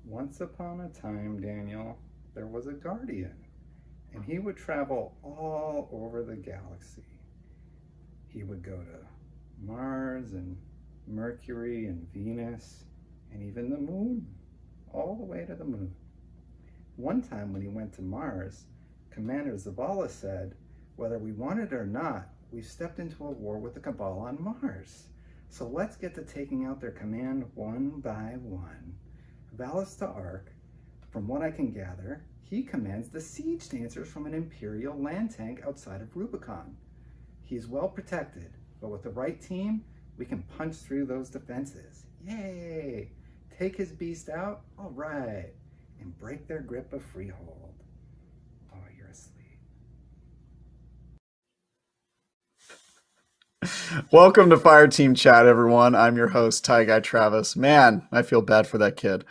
Once upon a time, Daniel, there was a guardian, and he would travel all over the galaxy. He would go to Mars and Mercury and Venus and even the moon, all the way to the moon. One time when he went to Mars, Commander Zavala said, "Whether we want it or not, we've stepped into a war with the Cabal on Mars. So let's get to taking out their command one by one." Valista Arc, from what I can gather, he commands the siege dancers from an Imperial land tank outside of Rubicon. He's well protected, but with the right team, we can punch through those defenses. Yay! Take his beast out? All right. And break their grip of Freehold. Oh, you're asleep. Welcome to Fireteam Chat, everyone. I'm your host, Ty Guy Travis. Man, I feel bad for that kid.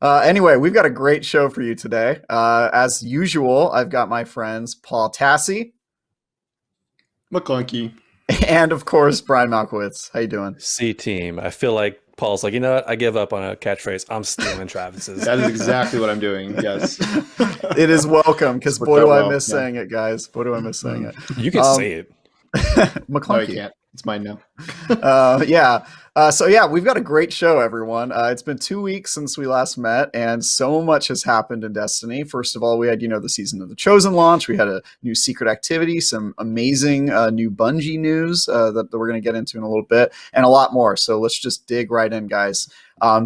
Anyway, we've got a great show for you today. As usual, I've got my friends Paul Tassi McClunky, and of course Brian Malkowitz. How you doing? C-Team. I feel like Paul's like, you know what? I give up on a catchphrase. I'm stealing Travis's. That is exactly what I'm doing. Yes. It is welcome, because boy, do I miss saying it, guys. Boy, do I miss saying it. You can say it. McClunky. No, I can't. It's mine now. So we've got a great show, everyone. It's been 2 weeks since we last met, and so much has happened in Destiny. First of all, we had, the season of the Chosen launch. We had a new secret activity, some amazing new Bungie news that we're going to get into in a little bit, and a lot more. So let's just dig right in, guys.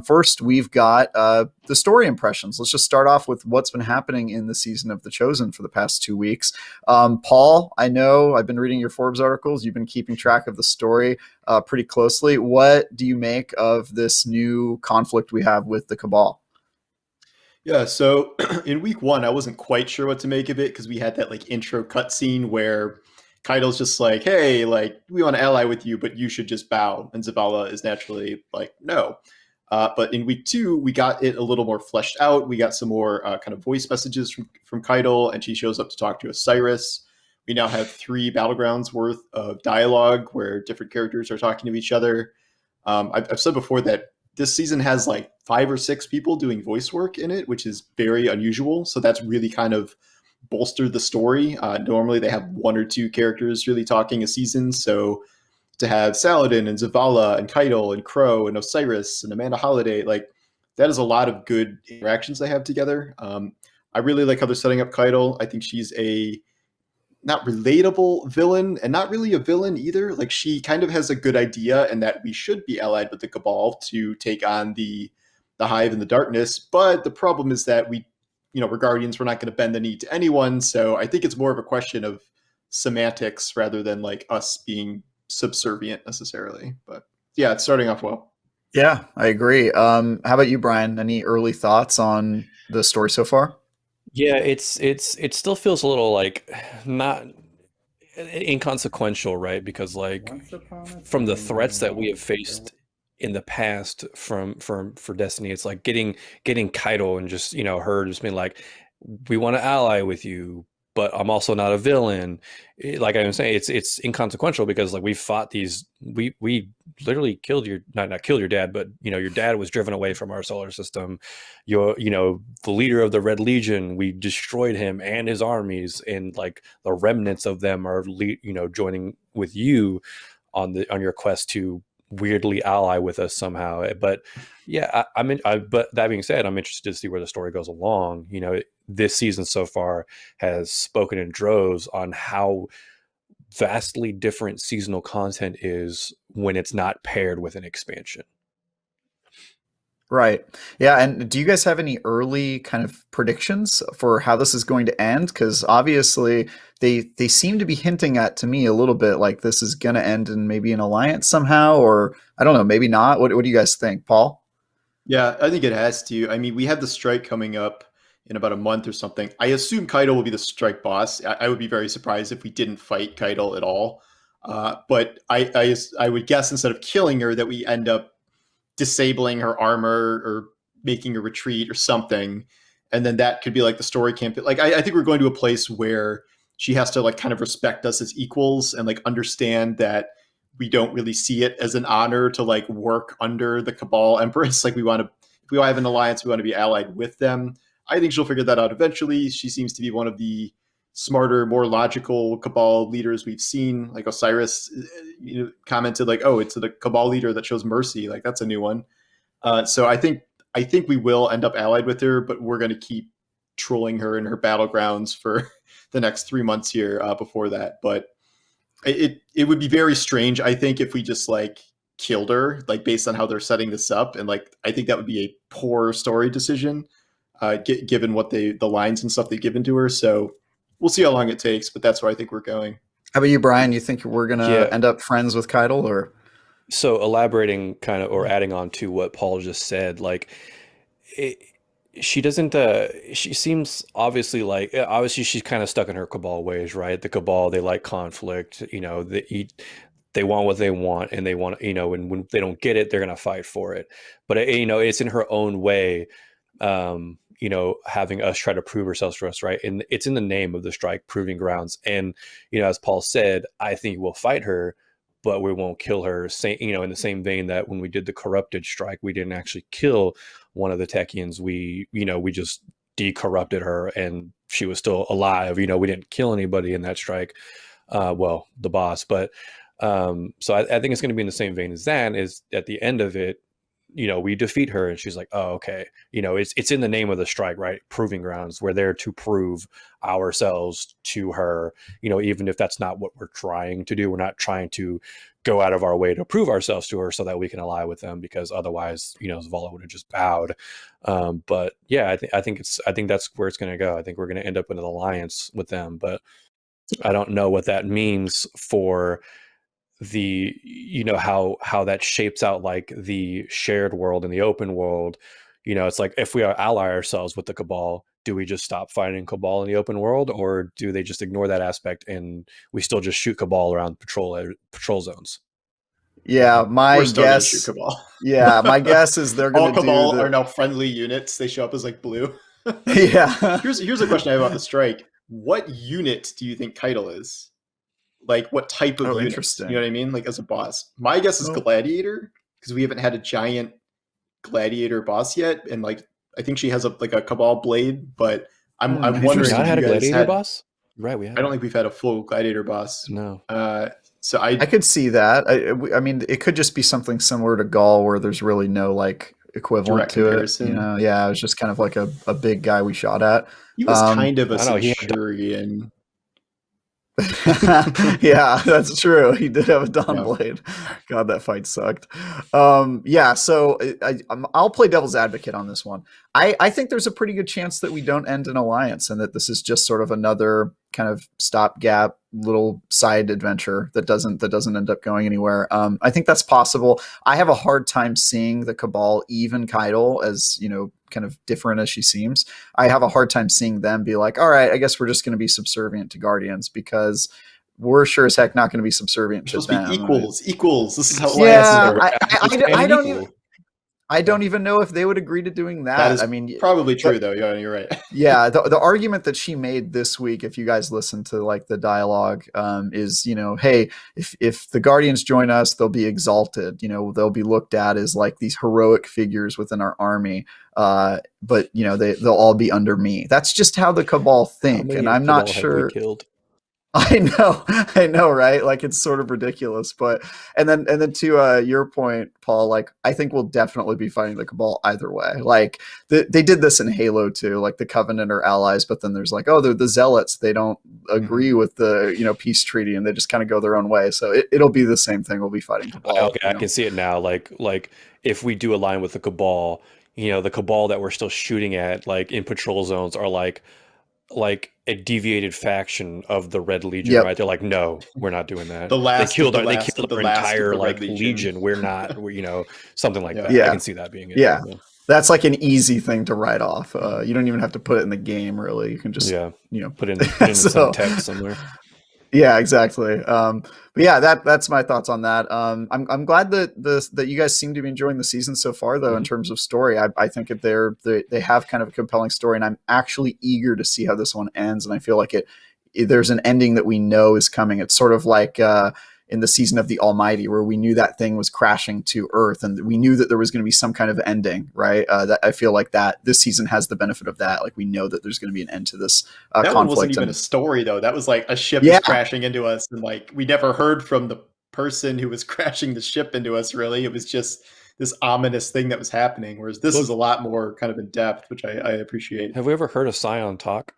First, we've got the story impressions. Let's just start off with what's been happening in the season of The Chosen for the past 2 weeks. Paul, I know I've been reading your Forbes articles. You've been keeping track of the story pretty closely. What do you make of this new conflict we have with the Cabal? Yeah, so in week 1, I wasn't quite sure what to make of it because we had that intro cutscene where Kaido's just like, hey, we want to ally with you, but you should just bow. And Zavala is naturally like, no. But in week 2, we got it a little more fleshed out. We got some more kind of voice messages from Kaido, and she shows up to talk to Osiris. We now have 3 battlegrounds worth of dialogue where different characters are talking to each other. I've said before that this season has 5 or 6 people doing voice work in it, which is very unusual. So that's really kind of bolstered the story. Normally they have 1 or 2 characters really talking a season. So to have Saladin and Zavala and Kaido and Crow and Osiris and Amanda Holiday, that is a lot of good interactions they have together. I really like how they're setting up Kaido. I think she's a not relatable villain and not really a villain either. She kind of has a good idea and that we should be allied with the Cabal to take on the Hive and the Darkness. But the problem is that we're Guardians, we're not going to bend the knee to anyone. So I think it's more of a question of semantics rather than us being subservient necessarily. But yeah, it's starting off well. Yeah, I agree. How about you, Brian? Any early thoughts on the story so far? Yeah, it still feels a little not inconsequential, right? Because from the threats that we have faced in the past for Destiny, it's getting Kaido and just her just being like, we want to ally with you, but I'm also not a villain. Like I was saying, it's inconsequential because we fought these, we literally killed not killed your dad, but your dad was driven away from our solar system. The leader of the Red Legion, we destroyed him and his armies, and the remnants of them are joining with you on your quest to weirdly ally with us somehow. But yeah, but that being said, I'm interested to see where the story goes along. This season so far has spoken in droves on how vastly different seasonal content is when it's not paired with an expansion. Right. Yeah. And do you guys have any early kind of predictions for how this is going to end? Because obviously they seem to be hinting at, to me, a little bit like this is going to end in maybe an alliance somehow, or I don't know, maybe not. What do you guys think, Paul? Yeah, I think it has to. I mean, we have the strike coming up in about a month or something. I assume Kaido will be the strike boss. I would be very surprised if we didn't fight Kaido at all. But I would guess instead of killing her that we end up disabling her armor or making a retreat or something. And then that could be the story campaign. I think we're going to a place where she has to kind of respect us as equals and understand that we don't really see it as an honor to work under the Cabal Empress. If we want we have an alliance, we want to be allied with them. I think she'll figure that out eventually. She seems to be one of the smarter, more logical Cabal leaders we've seen. Like Osiris, commented like, "Oh, it's the Cabal leader that shows mercy." Like that's a new one. So I think we will end up allied with her, but we're going to keep trolling her in her battlegrounds for the next 3 months here before that. But it would be very strange, I think, if we just like killed her, like based on how they're setting this up, and like I think that would be a poor story decision, given what the lines and stuff they've given to her. So we'll see how long it takes, but that's where I think we're going. How about you, Brian? You think we're gonna end up friends with Keitel, or? So elaborating kind of, or adding on to what Paul just said, like she doesn't, she seems obviously she's kind of stuck in her Cabal ways, right? The Cabal, they like conflict, they want what they want, and they want, and when they don't get it, they're going to fight for it. But it's in her own way, having us try to prove ourselves to us, right? And it's in the name of the strike, proving grounds. And, as Paul said, I think we'll fight her, but we won't kill her. In the same vein that when we did the corrupted strike, we didn't actually kill one of the Techians. We just decorrupted her, and she was still alive. We didn't kill anybody in that strike. The boss. But so I think it's going to be in the same vein as that. Is at the end of it, we defeat her, and she's like, oh, okay. It's in the name of the strike, right? Proving grounds. We're there to prove ourselves to her, even if that's not what we're trying to do. We're not trying to go out of our way to prove ourselves to her so that we can ally with them, because otherwise, Zavala would have just bowed. But yeah, I think that's where it's going to go. I think we're going to end up in an alliance with them, but I don't know what that means for the how that shapes out like the shared world and the open world. It's like, if we ally ourselves with the Cabal, do we just stop fighting Cabal in the open world, or do they just ignore that aspect and we still just shoot Cabal around patrol zones? Yeah, my guess. Shoot Cabal. Yeah, my guess is they're going to do. All Cabal are now friendly units. They show up as like blue. Yeah. Here's a question I have about the strike. What unit do you think Keitel is? Like, what type of unit? Interesting. You know what I mean? Like, as a boss. My guess is Gladiator, because we haven't had a giant Gladiator boss yet, and like I think she has a Cabal blade, but I'm wondering. We've not had a Gladiator boss, right? We have. I don't think we've had a full Gladiator boss. No. So I could see that. I mean, it could just be something similar to Gaul, where there's really no like equivalent to comparison. It. Yeah, it was just kind of like a big guy we shot at. He was kind of a Centurion. Yeah, that's true. He did have a Dawn Blade. God, that fight sucked. So I'll play devil's advocate on this one. I think there's a pretty good chance that we don't end an alliance, and that this is just sort of another kind of stopgap little side adventure that doesn't end up going anywhere. I think that's possible. I have a hard time seeing the Cabal, even Keitel, as kind of different as she seems. I have a hard time seeing them be like, all right, I guess we're just going to be subservient to Guardians, because we're sure as heck not going to be subservient to them. Equals. This is how. Yeah, I don't even know if they would agree to doing that. That is probably true, though. Yeah, you're right. Yeah, the argument that she made this week, if you guys listen to like the dialogue, is hey, if the Guardians join us, they'll be exalted. They'll be looked at as like these heroic figures within our army. But they'll all be under me. That's just how the Cabal think, and I'm not sure. I know, right? Like, it's sort of ridiculous, but and then to your point, Paul, like, I think we'll definitely be fighting the Cabal either way. Like, they did this in Halo too, like the Covenant are allies, but then there's like, oh, they're the Zealots. They don't agree with the peace treaty, and they just kind of go their own way. So it'll be the same thing. We'll be fighting Cabal. Okay, I can see it now. Like if we do align with the Cabal, the Cabal that we're still shooting at, like in patrol zones, are like a deviated faction of the Red Legion, right? They're like, no, we're not doing that. They killed our entire Legion. We're not, something like that. Yeah. I can see that being it. Yeah. That's like an easy thing to write off. You don't even have to put it in the game, really. You can just put in some text somewhere. Yeah, exactly. But yeah, that's my thoughts on that. I'm glad that you guys seem to be enjoying the season so far, though. In terms of story, I think that they have kind of a compelling story, and I'm actually eager to see how this one ends. And I feel like there's an ending that we know is coming. It's sort of like in the season of the Almighty, where we knew that thing was crashing to Earth, and we knew that there was going to be some kind of ending, right? That I feel like that this season has the benefit of that. Like we know that there's going to be an end to this that conflict. one wasn't even a story though. That was like a ship Yeah. is crashing into us, and like we never heard from the person who was crashing the ship into us. Really, it was just this ominous thing that was happening. Whereas this is a lot more kind of in depth, which I appreciate. Have we ever heard a Scion talk?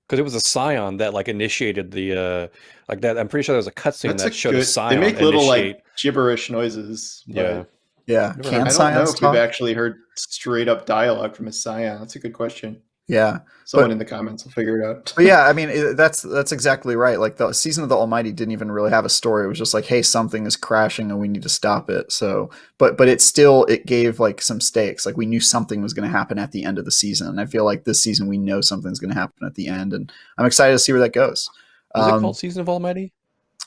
Because it was a Scion that like initiated the like that. I'm pretty sure there was a cutscene that showed a Scion. They make little initiate. like gibberish noises. Yeah. Yeah. Never Can heard- I don't know Scions if talk? we've actually heard straight up dialogue from a Scion. That's a good question. Yeah. Someone in the comments will figure it out. But yeah, I mean, that's exactly right. Like the season of the Almighty didn't even really have a story. It was just like, hey, something is crashing and we need to stop it. So, but it gave like some stakes. Like we knew something was going to happen at the end of the season. And I feel like this season we know something's going to happen at the end, and I'm excited to see where that goes. Was it called Season of Almighty?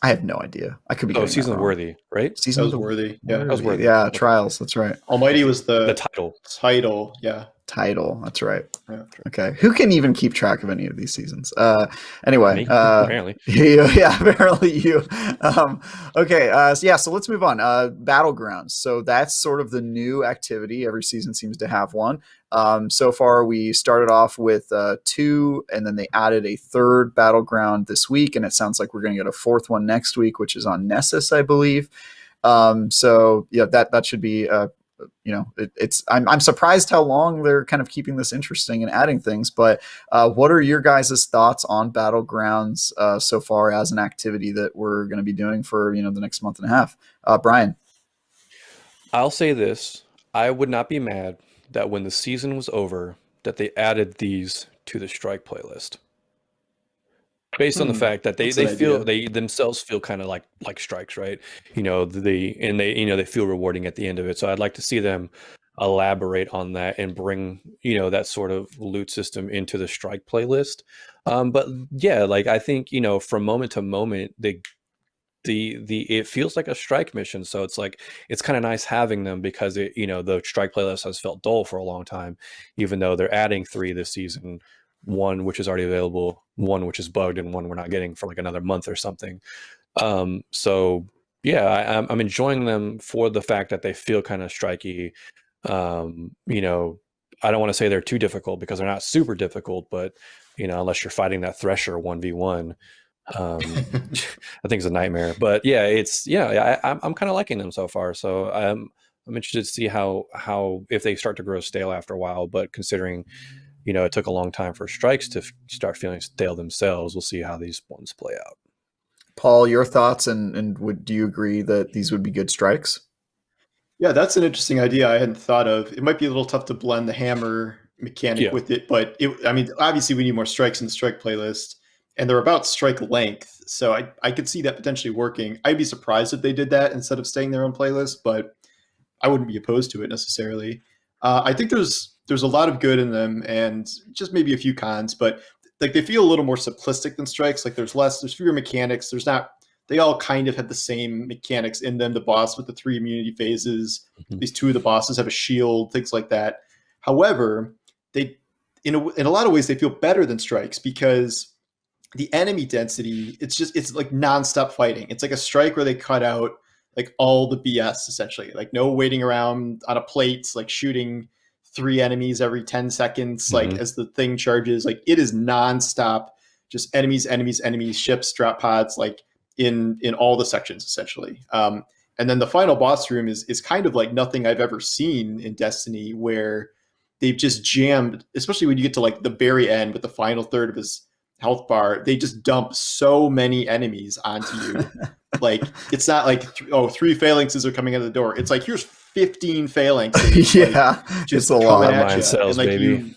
I have no idea. I could be. Oh, Season of Worthy, right? Season That was of worthy. Yeah. That was Worthy. Yeah, Okay. Trials. That's right. Almighty was The title. title. Yeah. Title. That's right. Yeah. Okay. Who can even keep track of any of these seasons? Anyway, Me, apparently. yeah, apparently you. Okay. So let's move on. Battlegrounds. So that's sort of the new activity. Every season seems to have one. So far, we started off with 2, and then they added a 3rd battleground this week, and it sounds like we're going to get a 4th one next week, which is on Nessus, I believe. So yeah, that should be. I'm surprised how long they're kind of keeping this interesting and adding things. But what are your guys' thoughts on Battlegrounds so far as an activity that we're going to be doing for the next month and a half? Brian. I'll say this: I would not be mad that when the season was over, that they added these to the strike playlist. Based on the fact that they themselves feel kind of like strikes, right? They feel rewarding at the end of it. So I'd like to see them elaborate on that and bring that sort of loot system into the strike playlist. But yeah, like I think from moment to moment it feels like a strike mission. So it's kind of nice having them, because the strike playlist has felt dull for a long time, even though they're adding 3 this season. 1 which is already available, 1 which is bugged, and 1 we're not getting for like another month or something. So yeah, I'm enjoying them for the fact that they feel kind of striky. I don't want to say they're too difficult, because they're not super difficult, but unless you're fighting that Thresher 1v1, I think it's a nightmare. But yeah, I'm kind of liking them so far. So I'm interested to see how if they start to grow stale after a while. But considering it took a long time for strikes to start feeling stale themselves, we'll see how these ones play out. Paul, your thoughts, and do you agree that these would be good strikes? Yeah, that's an interesting idea I hadn't thought of. It might be a little tough to blend the hammer mechanic with it, but obviously we need more strikes in the strike playlist, and they're about strike length, so I could see that potentially working. I'd be surprised if they did that instead of staying their own playlist, but I wouldn't be opposed to it necessarily. I think there's a lot of good in them, and just maybe a few cons, but like they feel a little more simplistic than strikes. Like there's fewer mechanics. They all kind of have the same mechanics in them. The boss with the 3 immunity phases, these 2 of the bosses have a shield, things like that. However, they in a lot of ways they feel better than strikes, because the enemy density, it's like nonstop fighting. It's like a strike where they cut out like all the BS essentially, like no waiting around on a plate, like shooting 3 enemies every 10 seconds, like as the thing charges. Like it is nonstop, just enemies, ships, drop pods, like in all the sections essentially. And then the final boss room is kind of like nothing I've ever seen in Destiny, where they've just jammed, especially when you get to like the very end with the final third of his health bar, they just dump so many enemies onto you. Like it's not like 3 phalanxes are coming out of the door. It's like here's 15 phalanxes. Yeah, like, just it's a lot. Mind cells, like baby.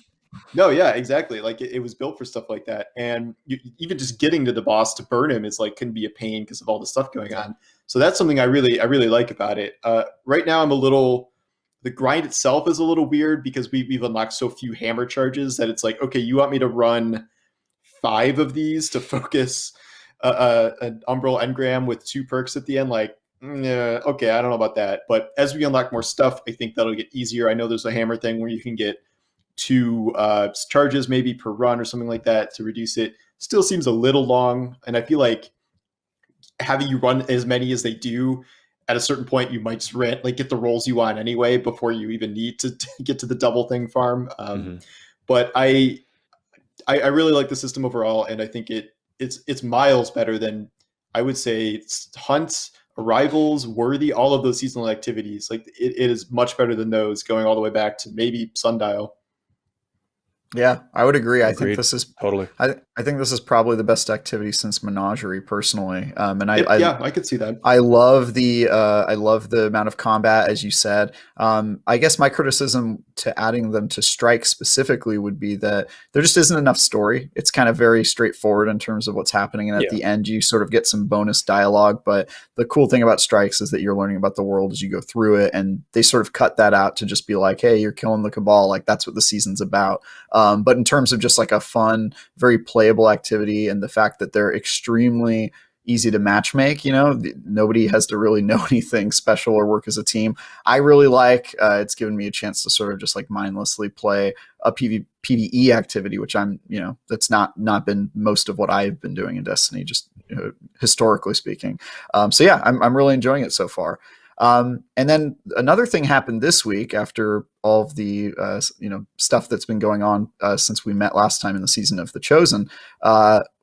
No, yeah, exactly. Like it was built for stuff like that, and even just getting to the boss to burn him is like can be a pain because of all the stuff going on. So that's something I really like about it. Right now, the grind itself is a little weird, because we've unlocked so few hammer charges that it's like, okay, you want me to run 5 of these to focus an Umbral Engram with 2 perks at the end? Like, yeah, okay, I don't know about that. But as we unlock more stuff, I think that'll get easier. I know there's a hammer thing where you can get 2 charges maybe per run or something like that to reduce it. Still seems a little long, and I feel like having you run as many as they do, at a certain point you might just get the rolls you want anyway before you even need to get to the double thing farm. But I really like the system overall, and I think it's miles better than, I would say, it's hunts, arrivals, worthy, all of those seasonal activities. Like it is much better than those, going all the way back to maybe Sundial. Yeah, I would agree. I think Agreed. this is Totally. I think this is probably the best activity since Menagerie, personally. And I could see that. I love the amount of combat, as you said. I guess my criticism to adding them to Strike specifically would be that there just isn't enough story. It's kind of very straightforward in terms of what's happening, and at the end you sort of get some bonus dialogue. But the cool thing about Strikes is that you're learning about the world as you go through it, and they sort of cut that out to just be like, hey, you're killing the Cabal, like that's what the season's about. But in terms of just like a fun, very playable activity, and the fact that they're extremely easy to match make, nobody has to really know anything special or work as a team. I really like, it's given me a chance to sort of just like mindlessly play a PvE activity, which that's not been most of what I've been doing in Destiny, just historically speaking. So yeah, I'm really enjoying it so far. And then another thing happened this week after all of the stuff that's been going on since we met last time in the season of The Chosen.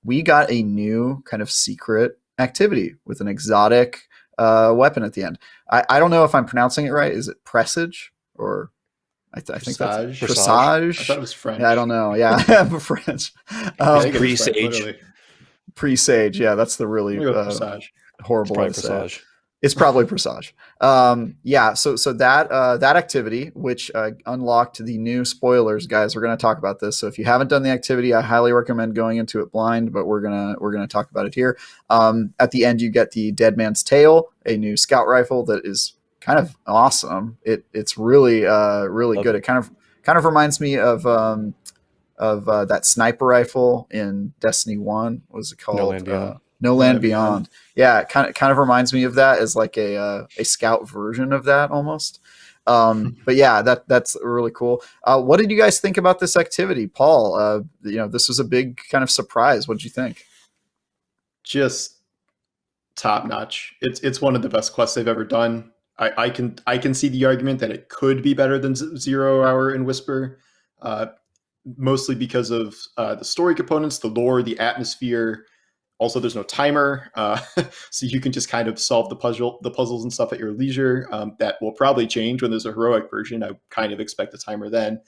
We got a new kind of secret activity with an exotic weapon at the end. I don't know if I'm pronouncing it right. Is it Presage or I think that's Presage? I thought it was French. Yeah, I don't know. Yeah, French. Presage. Yeah, that's the really horrible one to say. It's probably Presage. So that activity, which unlocked the new spoilers, guys, we're going to talk about this. So if you haven't done the activity, I highly recommend going into it blind, but we're gonna talk about it here. At the end, you get the Dead Man's Tail, a new scout rifle that is kind of awesome. It's really good. It kind of reminds me of that sniper rifle in Destiny 1. What was it called? No Land Beyond. Yeah, it kind of reminds me of that, as like a scout version of that almost. But yeah, that's really cool. What did you guys think about this activity, Paul? This was a big kind of surprise. What did you think? Just top notch. It's one of the best quests they've ever done. I can see the argument that it could be better than 0 Hour and Whisper, mostly because of the story components, the lore, the atmosphere. Also, there's no timer, so you can just kind of solve the puzzles and stuff at your leisure. That will probably change when there's a heroic version. I kind of expect a timer then,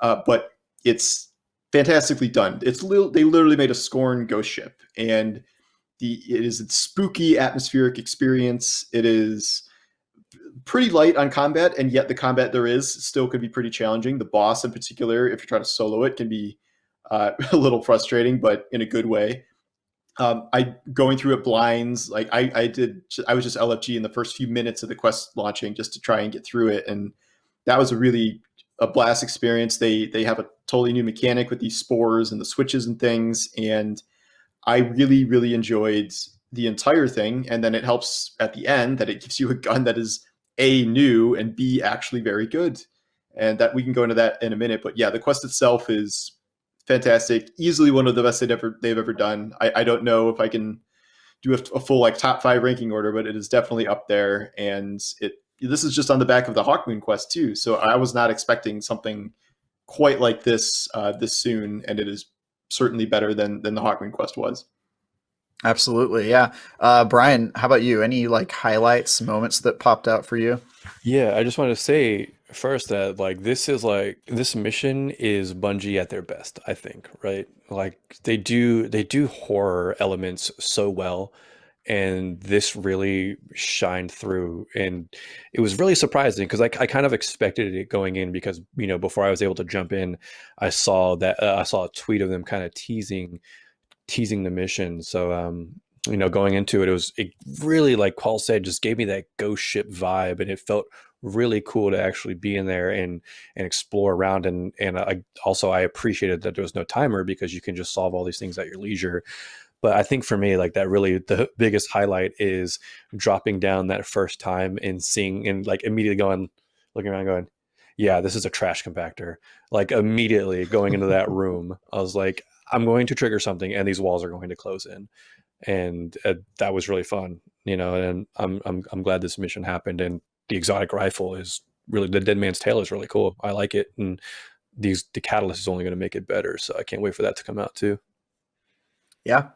but it's fantastically done. They literally made a Scorn ghost ship, and it is a spooky atmospheric experience. It is pretty light on combat, and yet the combat there is still could be pretty challenging. The boss in particular, if you're trying to solo it, can be a little frustrating, but in a good way. Going through it blinds, like I was just LFG in the first few minutes of the quest launching just to try and get through it, and that was a blast experience. They have a totally new mechanic with these spores and the switches and things, and I really, really enjoyed the entire thing. And then it helps at the end that it gives you a gun that is A, new, and B, actually very good, and that we can go into that in a minute. But yeah, the quest itself is fantastic, easily one of the best they've ever done. I don't know if I can do a full like top 5 ranking order, but it is definitely up there. And this is just on the back of the Hawkmoon quest too, so I was not expecting something quite like this this soon, and it is certainly better than the Hawkmoon quest was. Absolutely, yeah. Brian, how about you? Any like highlights, moments that popped out for you? Yeah, I just wanted to say first that this mission is Bungie at their best, I think, right? Like they do horror elements so well, and this really shined through, and it was really surprising because I kind of expected it going in, because before I was able to jump in, I saw a tweet of them kind of teasing the mission. So going into it really, like Paul said, just gave me that ghost ship vibe, and it felt really cool to actually be in there and explore around. And I appreciated that there was no timer, because you can just solve all these things at your leisure. But I think for me, like that really the biggest highlight is dropping down that first time and seeing, and like immediately looking around going, yeah, this is a trash compactor. Like immediately going into that room, I was like, I'm going to trigger something and these walls are going to close in. and that was really fun, and I'm glad this mission happened. And the exotic rifle is really, the Dead Man's Tale is really cool. I like it, and the catalyst is only going to make it better, so I can't wait for that to come out too. Yeah.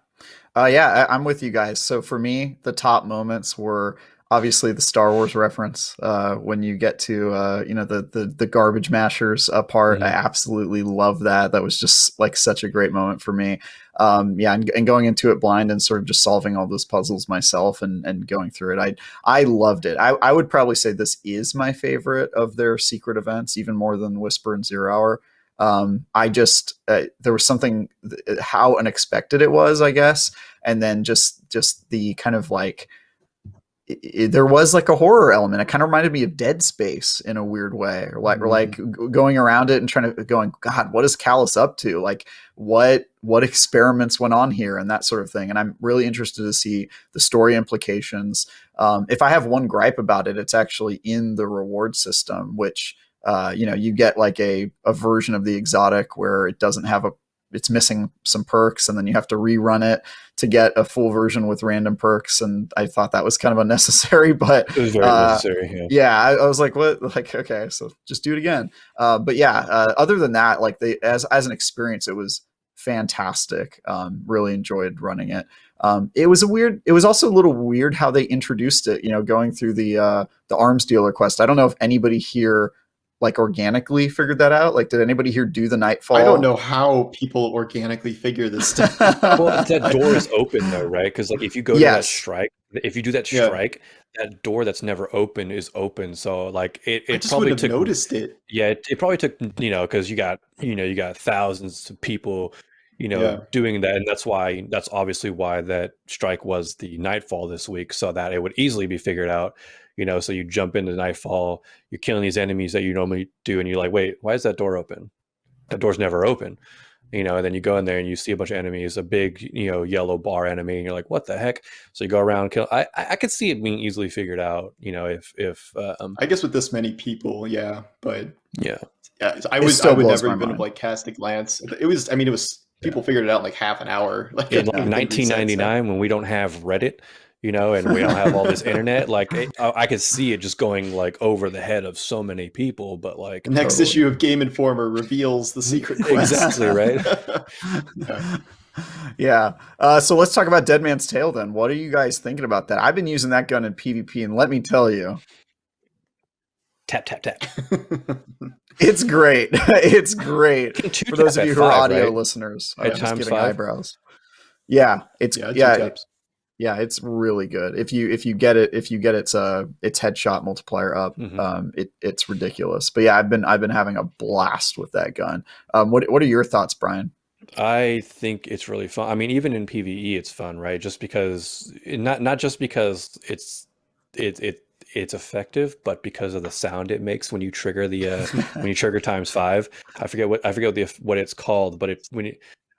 I'm with you guys. So for me, the top moments were obviously the Star Wars reference. When you get to the garbage mashers part, I absolutely love that. That was just like such a great moment for me. And going into it blind and sort of just solving all those puzzles myself and going through it, I loved it. I would probably say this is my favorite of their secret events, even more than Whisper and 0 Hour. There was something, how unexpected it was, I guess. And then just the kind of like, there was like a horror element. It kind of reminded me of Dead Space in a weird way, or like going around it and going, God, what is Callus up to? Like what experiments went on here and that sort of thing. And I'm really interested to see the story implications. If I have one gripe about it, it's actually in the reward system, which, you get like a version of the exotic where it doesn't have it's missing some perks, and then you have to rerun it to get a full version with random perks. And I thought that was kind of unnecessary, but it was very necessary. Yeah, I was like, what? Like, okay, so just do it again. But yeah, other than that, like as an experience, it was fantastic. Really enjoyed running it. It was also a little weird how they introduced it, going through the arms dealer quest. I don't know if anybody here like organically figured that out. Like, did anybody here do the Nightfall? I don't know how people organically figure this stuff. Well, that door is open though, right? Because like if you go to that strike, if you do that strike, that door that's never open is open. So like it just probably would have noticed it. Yeah, it probably took, because you got thousands of people, doing that, and that's obviously why that strike was the Nightfall this week, so that it would easily be figured out. So you jump into Nightfall, you're killing these enemies that you normally do, and you're like, wait, why is that door open? That door's never open. And then you go in there and you see a bunch of enemies, a big, yellow bar enemy, and you're like, what the heck? So you go around, kill. I could see it being easily figured out, if I guess with this many people, yeah, but yeah, I would never even have like cast a glance. It was people figured it out in like half an hour. Like in 1999, when we don't have Reddit, and we don't have all this internet, like I could see it just going like over the head of so many people. But like the next issue of Game Informer reveals the secret quest. Exactly, right? Yeah. So let's talk about Dead Man's Tale then. What are you guys thinking about that? I've been using that gun in PvP, and let me tell you, tap tap tap. It's great. It's great. For those of you who are audio listeners, I'm just times giving 5. eyebrows. Yeah, yeah, it's really good. If you get its headshot multiplier up, it's ridiculous. But yeah, I've been having a blast with that gun. What are your thoughts, Brian? I think it's really fun. I mean, even in PvE, it's fun, right? Just because not just because it's effective, but because of the sound it makes when you trigger when you trigger times 5. I forget what it's called, but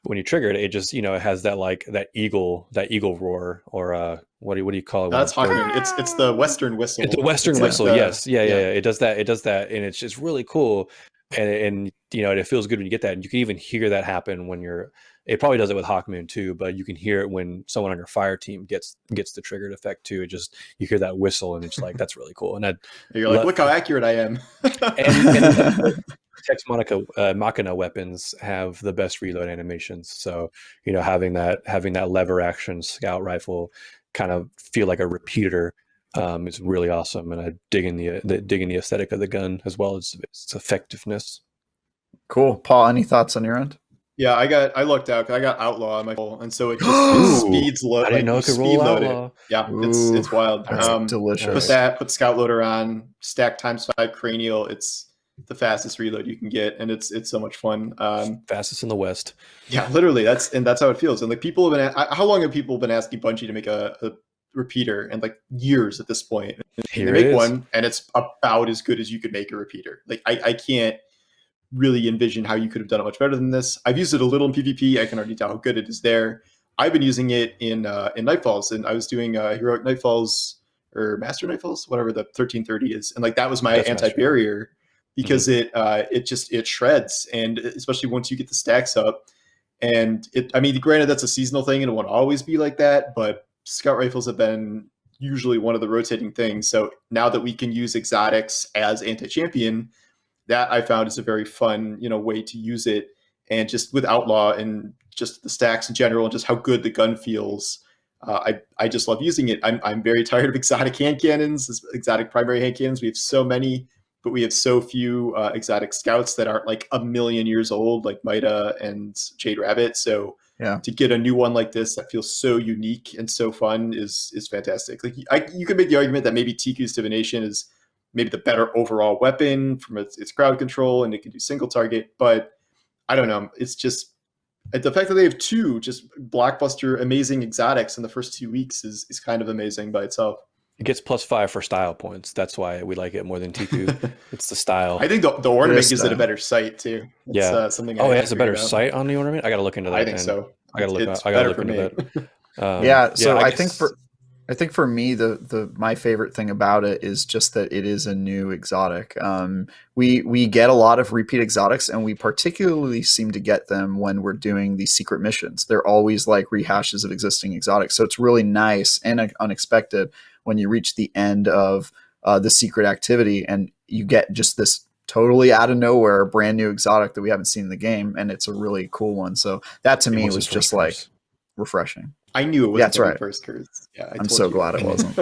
when you trigger it, it just it has that eagle roar, or what do you call it? That's Hawkmoon. It's the Western whistle. It's the Western whistle. Yes, yeah. It does that, and it's just really cool, and it feels good when you get that, and you can even hear that happen when you're. It probably does it with Hawkmoon too, but you can hear it when someone on your Fireteam gets the triggered effect too. It just, you hear that whistle, and it's like, that's really cool. And you're like, look how accurate I am. and Tex Machina weapons have the best reload animations. So having that lever action scout rifle kind of feel like a repeater is really awesome. And I dig in the aesthetic of the gun as well as its effectiveness. Cool. Paul, any thoughts on your end? Yeah, I lucked out because I got Outlaw on my phone, and so it just speeds load. I didn't know it could roll Outlaw. Yeah, it's wild. Delicious. Put Scout Loader on, stack times 5 cranial. It's the fastest reload you can get, and it's so much fun. Fastest in the West. Yeah, literally. That's how it feels. And like people have been, how long have people been asking Bungie to make a repeater? And like years at this point. And they make one, and it's about as good as you could make a repeater. Like I can't really envision how you could have done it much better than this. I've used it a little in PvP. I can already tell how good it is there. I've been using it in Nightfalls, and I was doing Heroic Nightfalls or Master Nightfalls, whatever the 1330 is, and like that was my anti-barrier because it shreds, and especially once you get the stacks up, And I mean, granted, that's a seasonal thing and it won't always be like that, but scout rifles have been usually one of the rotating things. So now that we can use exotics as anti-champion, that I found is a very fun, way to use it. And just with outlaw and just the stacks in general and just how good the gun feels, I just love using it. I'm very tired of exotic hand cannons, exotic primary hand cannons. We have so many, but we have so few exotic scouts that aren't like a million years old, like Mida and Jade Rabbit. So Yeah. to get a new one like this that feels so unique and so fun is fantastic. Like you could make the argument that maybe TQ's Divination is maybe the better overall weapon from its crowd control, and it can do single target. But I don't know. It's just the fact that they have two just blockbuster, amazing exotics in the first 2 weeks is kind of amazing by itself. It gets +5 for style points. That's why we like it more than TQ. It's the style. I think the ornament gives it a better sight too. It's, something. It has a better sight on the ornament. I got to look into that. I think so. I got to look. It's I got to look better into for me. that. So I guess, think for me, the my favorite thing about it is just that it is a new exotic. We get a lot of repeat exotics, and we particularly seem to get them when we're doing these secret missions. They're always like rehashes of existing exotics, so it's really nice and unexpected when you reach the end of the secret activity, and you get just this totally out of nowhere brand new exotic that we haven't seen in the game, and it's a really cool one. So that to me was just like refreshing. I knew it was That's right. First curse. Yeah, I'm so glad it wasn't.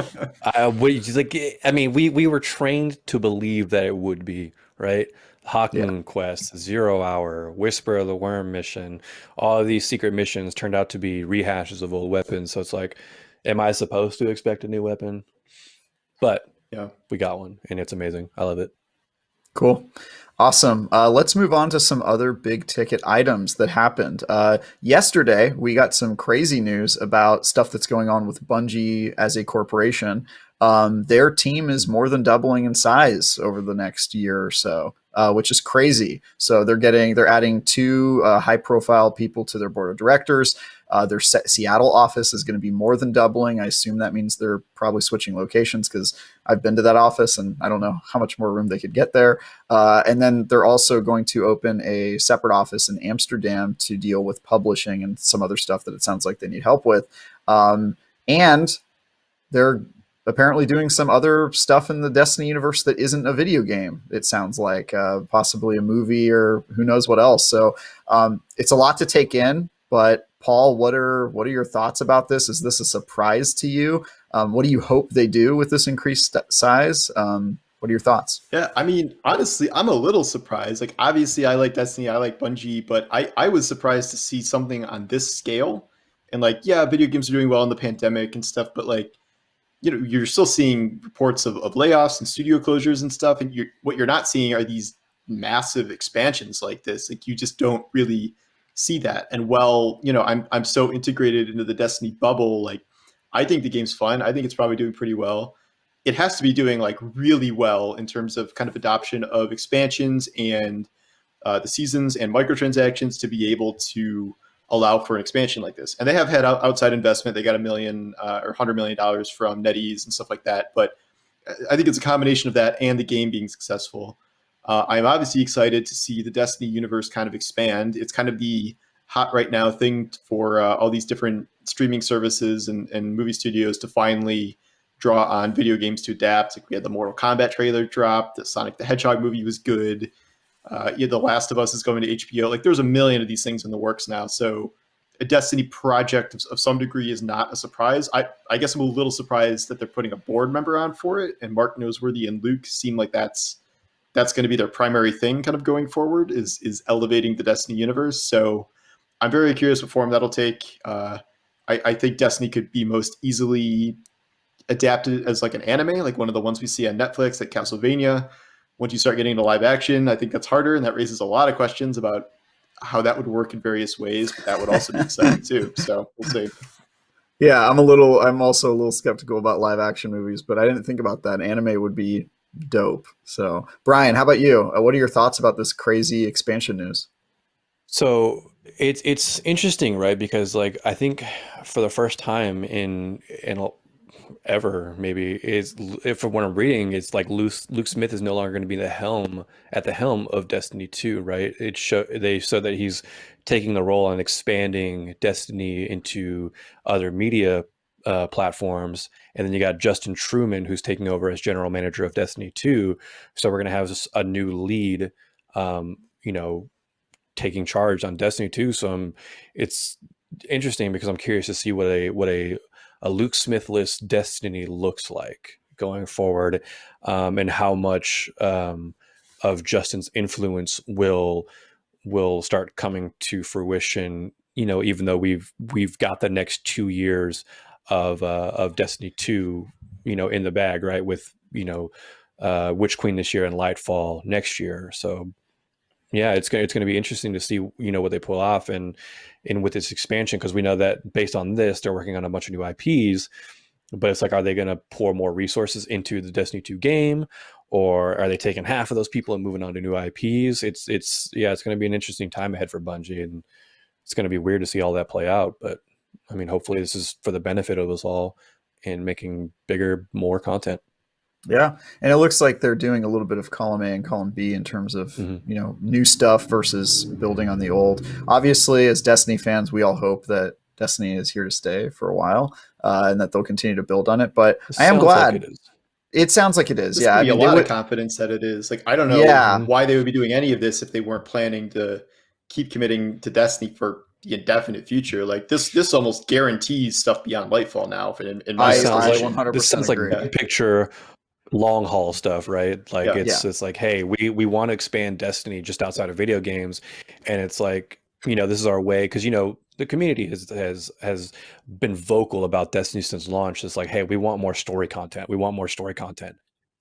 we were trained to believe that it would be, right? Hawkmoon Quest, 0 Hour, Whisper of the Worm mission, all of these secret missions turned out to be rehashes of old weapons. So it's like, am I supposed to expect a new weapon? But yeah, we got one, and it's amazing. I love it. Cool. Awesome. Let's move on to some other big ticket items that happened. Yesterday, we got some crazy news about stuff that's going on with Bungie as a corporation. Their team is more than doubling in size over the next year or so, which is crazy. So they're adding 2 high-profile people to their board of directors. Their Seattle office is going to be more than doubling. I assume that means they're probably switching locations, because I've been to that office and I don't know how much more room they could get there. And then they're also going to open a separate office in Amsterdam to deal with publishing and some other stuff that it sounds like they need help with. And they're apparently doing some other stuff in the Destiny universe that isn't a video game. It sounds like possibly a movie or who knows what else. So it's a lot to take in. But Paul, what are your thoughts about this? Is this a surprise to you? What do you hope they do with this increased size? What are your thoughts? Yeah, I mean, honestly, I'm a little surprised. Like, obviously, I like Destiny, I like Bungie, but I was surprised to see something on this scale. And like, yeah, video games are doing well in the pandemic and stuff, but like, you're still seeing reports of layoffs and studio closures and stuff. And what you're not seeing are these massive expansions like this. Like, you just don't really see that. And I'm so integrated into the Destiny bubble. Like, I think the game's fun. I think it's probably doing pretty well. It has to be doing like really well in terms of kind of adoption of expansions and the seasons and microtransactions to be able to allow for an expansion like this. And they have had outside investment. They got $1 million or $100 million from NetEase and stuff like that. But I think it's a combination of that and the game being successful. I'm obviously excited to see the Destiny universe kind of expand. It's kind of the hot right now thing for all these different streaming services and movie studios to finally draw on video games to adapt. Like, we had the Mortal Kombat trailer drop. The Sonic the Hedgehog movie was good. The Last of Us is going to HBO. Like, there's a million of these things in the works now. So a Destiny project of some degree is not a surprise. I guess I'm a little surprised that they're putting a board member on for it. And Mark Noseworthy and Luke seem like that's going to be their primary thing kind of going forward is elevating the Destiny universe. So I'm very curious what form that'll take. I think Destiny could be most easily adapted as like an anime, like one of the ones we see on Netflix, like Castlevania. Once you start getting into live action, I think that's harder, and that raises a lot of questions about how that would work in various ways, but that would also be exciting too. So we'll see. Yeah, I'm also a little skeptical about live action movies, but I didn't think about that. Anime would be dope. So Brian, how about you? What are your thoughts about this crazy expansion news? So it's interesting, right? Because like, I think for the first time in ever. Maybe is if from what I'm reading, it's like Luke Smith is no longer going to be at the helm of Destiny 2, right? They show that he's taking the role and expanding Destiny into other media platforms, and then you got Justin Truman who's taking over as general manager of Destiny 2. So we're going to have a new lead, you know, taking charge on Destiny 2. So it's interesting because I'm curious to see what a Luke Smith-less Destiny looks like going forward, and how much of Justin's influence will start coming to fruition. You know, even though we've got the next 2 years of Destiny 2, you know, in the bag, right? With, you know, Witch Queen this year and Lightfall next year. So yeah, it's gonna be interesting to see, you know, what they pull off and with this expansion, because we know that based on this, they're working on a bunch of new IPs. But it's like, are they going to pour more resources into the Destiny 2 game, or are they taking half of those people and moving on to new IPs? It's going to be an interesting time ahead for Bungie, and it's going to be weird to see all that play out. But I mean, hopefully this is for the benefit of us all in making bigger, more content. Yeah, and it looks like they're doing a little bit of column A and column B in terms of you know, new stuff versus building on the old. Obviously, as Destiny fans, we all hope that Destiny is here to stay for a while, and that they'll continue to build on it. But I am glad. Like it is. It sounds like it is. There's Yeah, a lot of confidence that it is. Like, I don't know why they would be doing any of this if they weren't planning to keep committing to Destiny for the indefinite future. Like this almost guarantees stuff beyond Lightfall now. In my estimation, 100% this sounds like big picture, long haul stuff, right? Like it's like, hey, we want to expand Destiny just outside of video games, and it's like, you know, this is our way, because, you know, the community has been vocal about Destiny since launch. It's like, hey, we want more story content. We want more story content,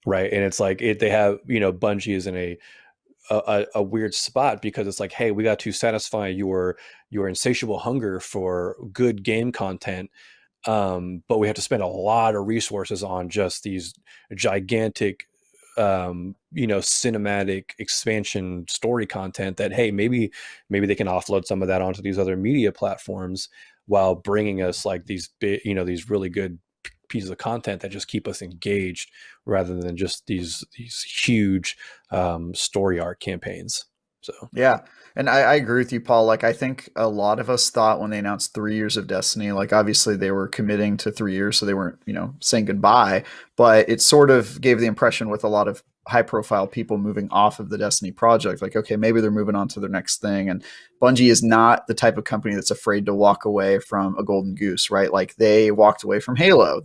right? And it's like they have, you know, Bungie is in a weird spot, because it's like, hey, we got to satisfy your insatiable hunger for good game content, but we have to spend a lot of resources on just these gigantic, you know, cinematic expansion story content that, hey, maybe they can offload some of that onto these other media platforms while bringing us like these big, you know, these really good pieces of content that just keep us engaged, rather than just these huge story arc campaigns. So yeah, and I agree with you, Paul. Like, I think a lot of us thought when they announced 3 years of Destiny, like, obviously they were committing to 3 years, so they weren't, you know, saying goodbye. But it sort of gave the impression with a lot of high-profile people moving off of the Destiny project, like, okay, maybe they're moving on to their next thing. And Bungie is not the type of company that's afraid to walk away from a golden goose, right? Like, they walked away from Halo.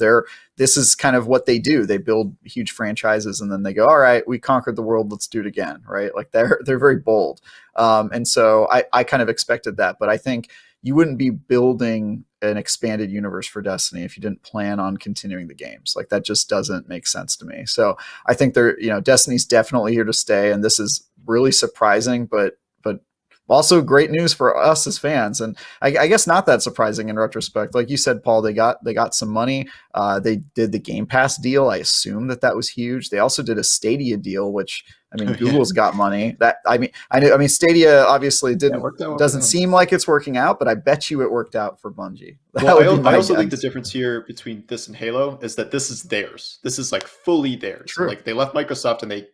This is kind of what they do. They build huge franchises, and then they go, all right, we conquered the world, let's do it again, right? Like, they're very bold. And so I kind of expected that, but I think you wouldn't be building an expanded universe for Destiny if you didn't plan on continuing the games. Like, that just doesn't make sense to me. So I think Destiny's definitely here to stay, and this is really surprising, but also great news for us as fans. And I guess not that surprising in retrospect. Like you said, Paul, they got some money. They did the Game Pass deal. I assume that was huge. They also did a Stadia deal, which, I mean, Google's got money. I mean, Stadia obviously doesn't seem like it's working out, but I bet you it worked out for Bungie. Well, I also think the difference here between this and Halo is that this is theirs. This is like fully theirs. True. Like, they left Microsoft and they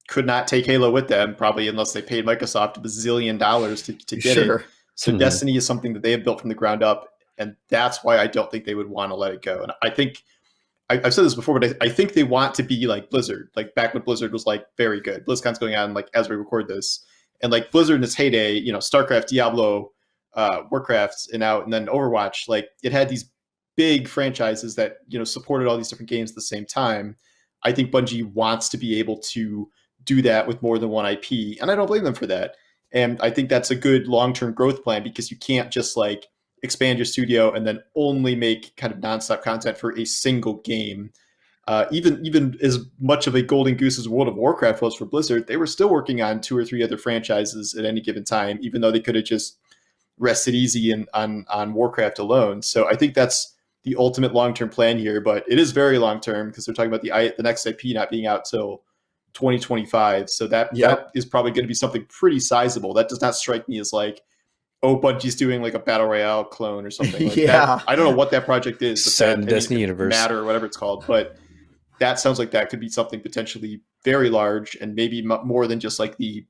could not take Halo with them, probably, unless they paid Microsoft $1 bazillion to get it. So Destiny is something that they have built from the ground up, and that's why I don't think they would want to let it go. And I think I've said this before, but I think they want to be like Blizzard, like back when Blizzard was like very good. BlizzCon's going on like as we record this, and like Blizzard in its heyday, you know, StarCraft, Diablo, Warcraft, and then Overwatch, like, it had these big franchises that, you know, supported all these different games at the same time. I think Bungie wants to be able to do that with more than one IP, and I don't blame them for that. And I think that's a good long-term growth plan, because you can't just like expand your studio and then only make kind of nonstop content for a single game. Even as much of a golden goose as World of Warcraft was for Blizzard, they were still working on 2 or 3 other franchises at any given time, even though they could have just rested easy on Warcraft alone. So I think that's the ultimate long-term plan here, but it is very long-term, because they're talking about the next IP not being out till 2025. So that is probably going to be something pretty sizable. That does not strike me as like oh, Bungie's doing like a battle royale clone or something like Yeah. that. I don't know what that project is, but Set in that Destiny universe. Matter or whatever it's called, but that sounds like that could be something potentially very large and maybe more than just like the,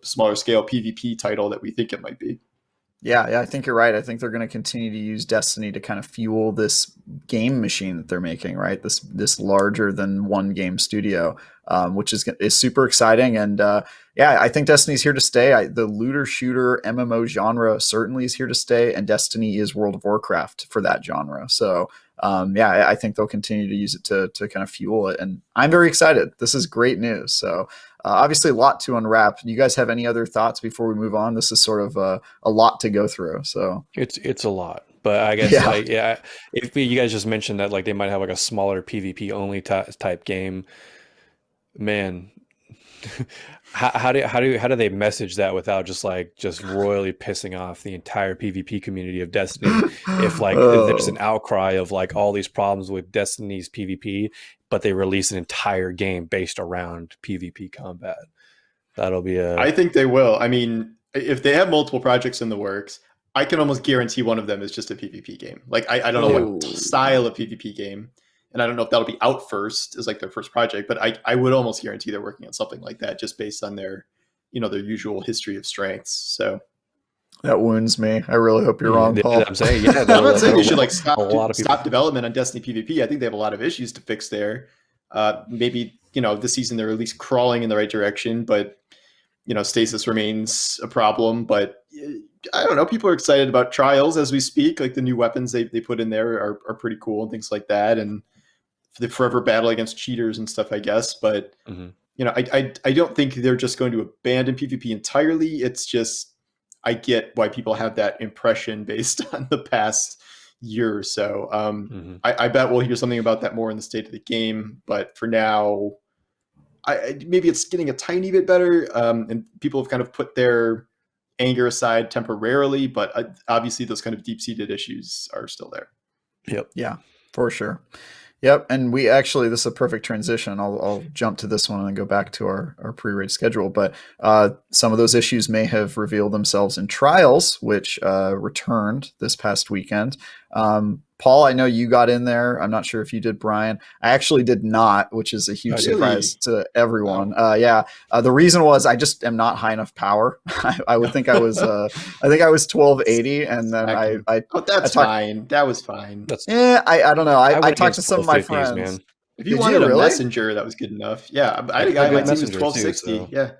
smaller scale PvP title that we think it might be. Yeah, I think you're right. I think they're going to continue to use Destiny to kind of fuel this game machine that they're making, right? This larger than one game studio, which is super exciting. And yeah, I think Destiny's here to stay. The looter shooter MMO genre certainly is here to stay, and Destiny is World of Warcraft for that genre. So yeah, I think they'll continue to use it to kind of fuel it. And I'm very excited. This is great news. So obviously a lot to unwrap. Do you guys have any other thoughts before we move on? This is sort of a lot to go through. So it's a lot, but I guess if you guys just mentioned that like they might have like a smaller PvP only type game, man. How do they message that without just royally pissing off the entire PvP community of Destiny? If there's an outcry of like all these problems with Destiny's PvP, but they release an entire game based around PvP combat, that'll be I think they will. I mean, if they have multiple projects in the works, I can almost guarantee one of them is just a PvP game. Like I don't know what style of PvP game. And I don't know if that'll be out first as like their first project, but I would almost guarantee they're working on something like that just based on their, their usual history of strengths. So that wounds me. I really hope you're wrong, Paul. I'm saying, yeah, I'm not saying they should like stop development on Destiny PvP. I think they have a lot of issues to fix there. Maybe, this season they're at least crawling in the right direction, but stasis remains a problem. But I don't know. People are excited about Trials as we speak. Like the new weapons they put in there are pretty cool and things like that. And the forever battle against cheaters and stuff, I guess. But, I don't think they're just going to abandon PvP entirely. It's just, I get why people have that impression based on the past year or so. I bet we'll hear something about that more in the state of the game. But for now, maybe it's getting a tiny bit better. And people have kind of put their anger aside temporarily, but obviously those kind of deep-seated issues are still there. Yep. Yeah, for sure. Yep, and we actually, this is a perfect transition. I'll jump to this one and then go back to our pre-raid schedule. But some of those issues may have revealed themselves in Trials, which returned this past weekend. Paul, I know you got in there. I'm not sure if you did, Brian. I actually did not, which is a huge surprise to everyone. The reason was I just am not high enough power. I would think I was. I think I was 1280, and then that's fine. That was fine. I don't know. I talked to some of my friends. Man. If you wanted a messenger, that was good enough. Yeah, I had a guy who was 1260. So. Yeah.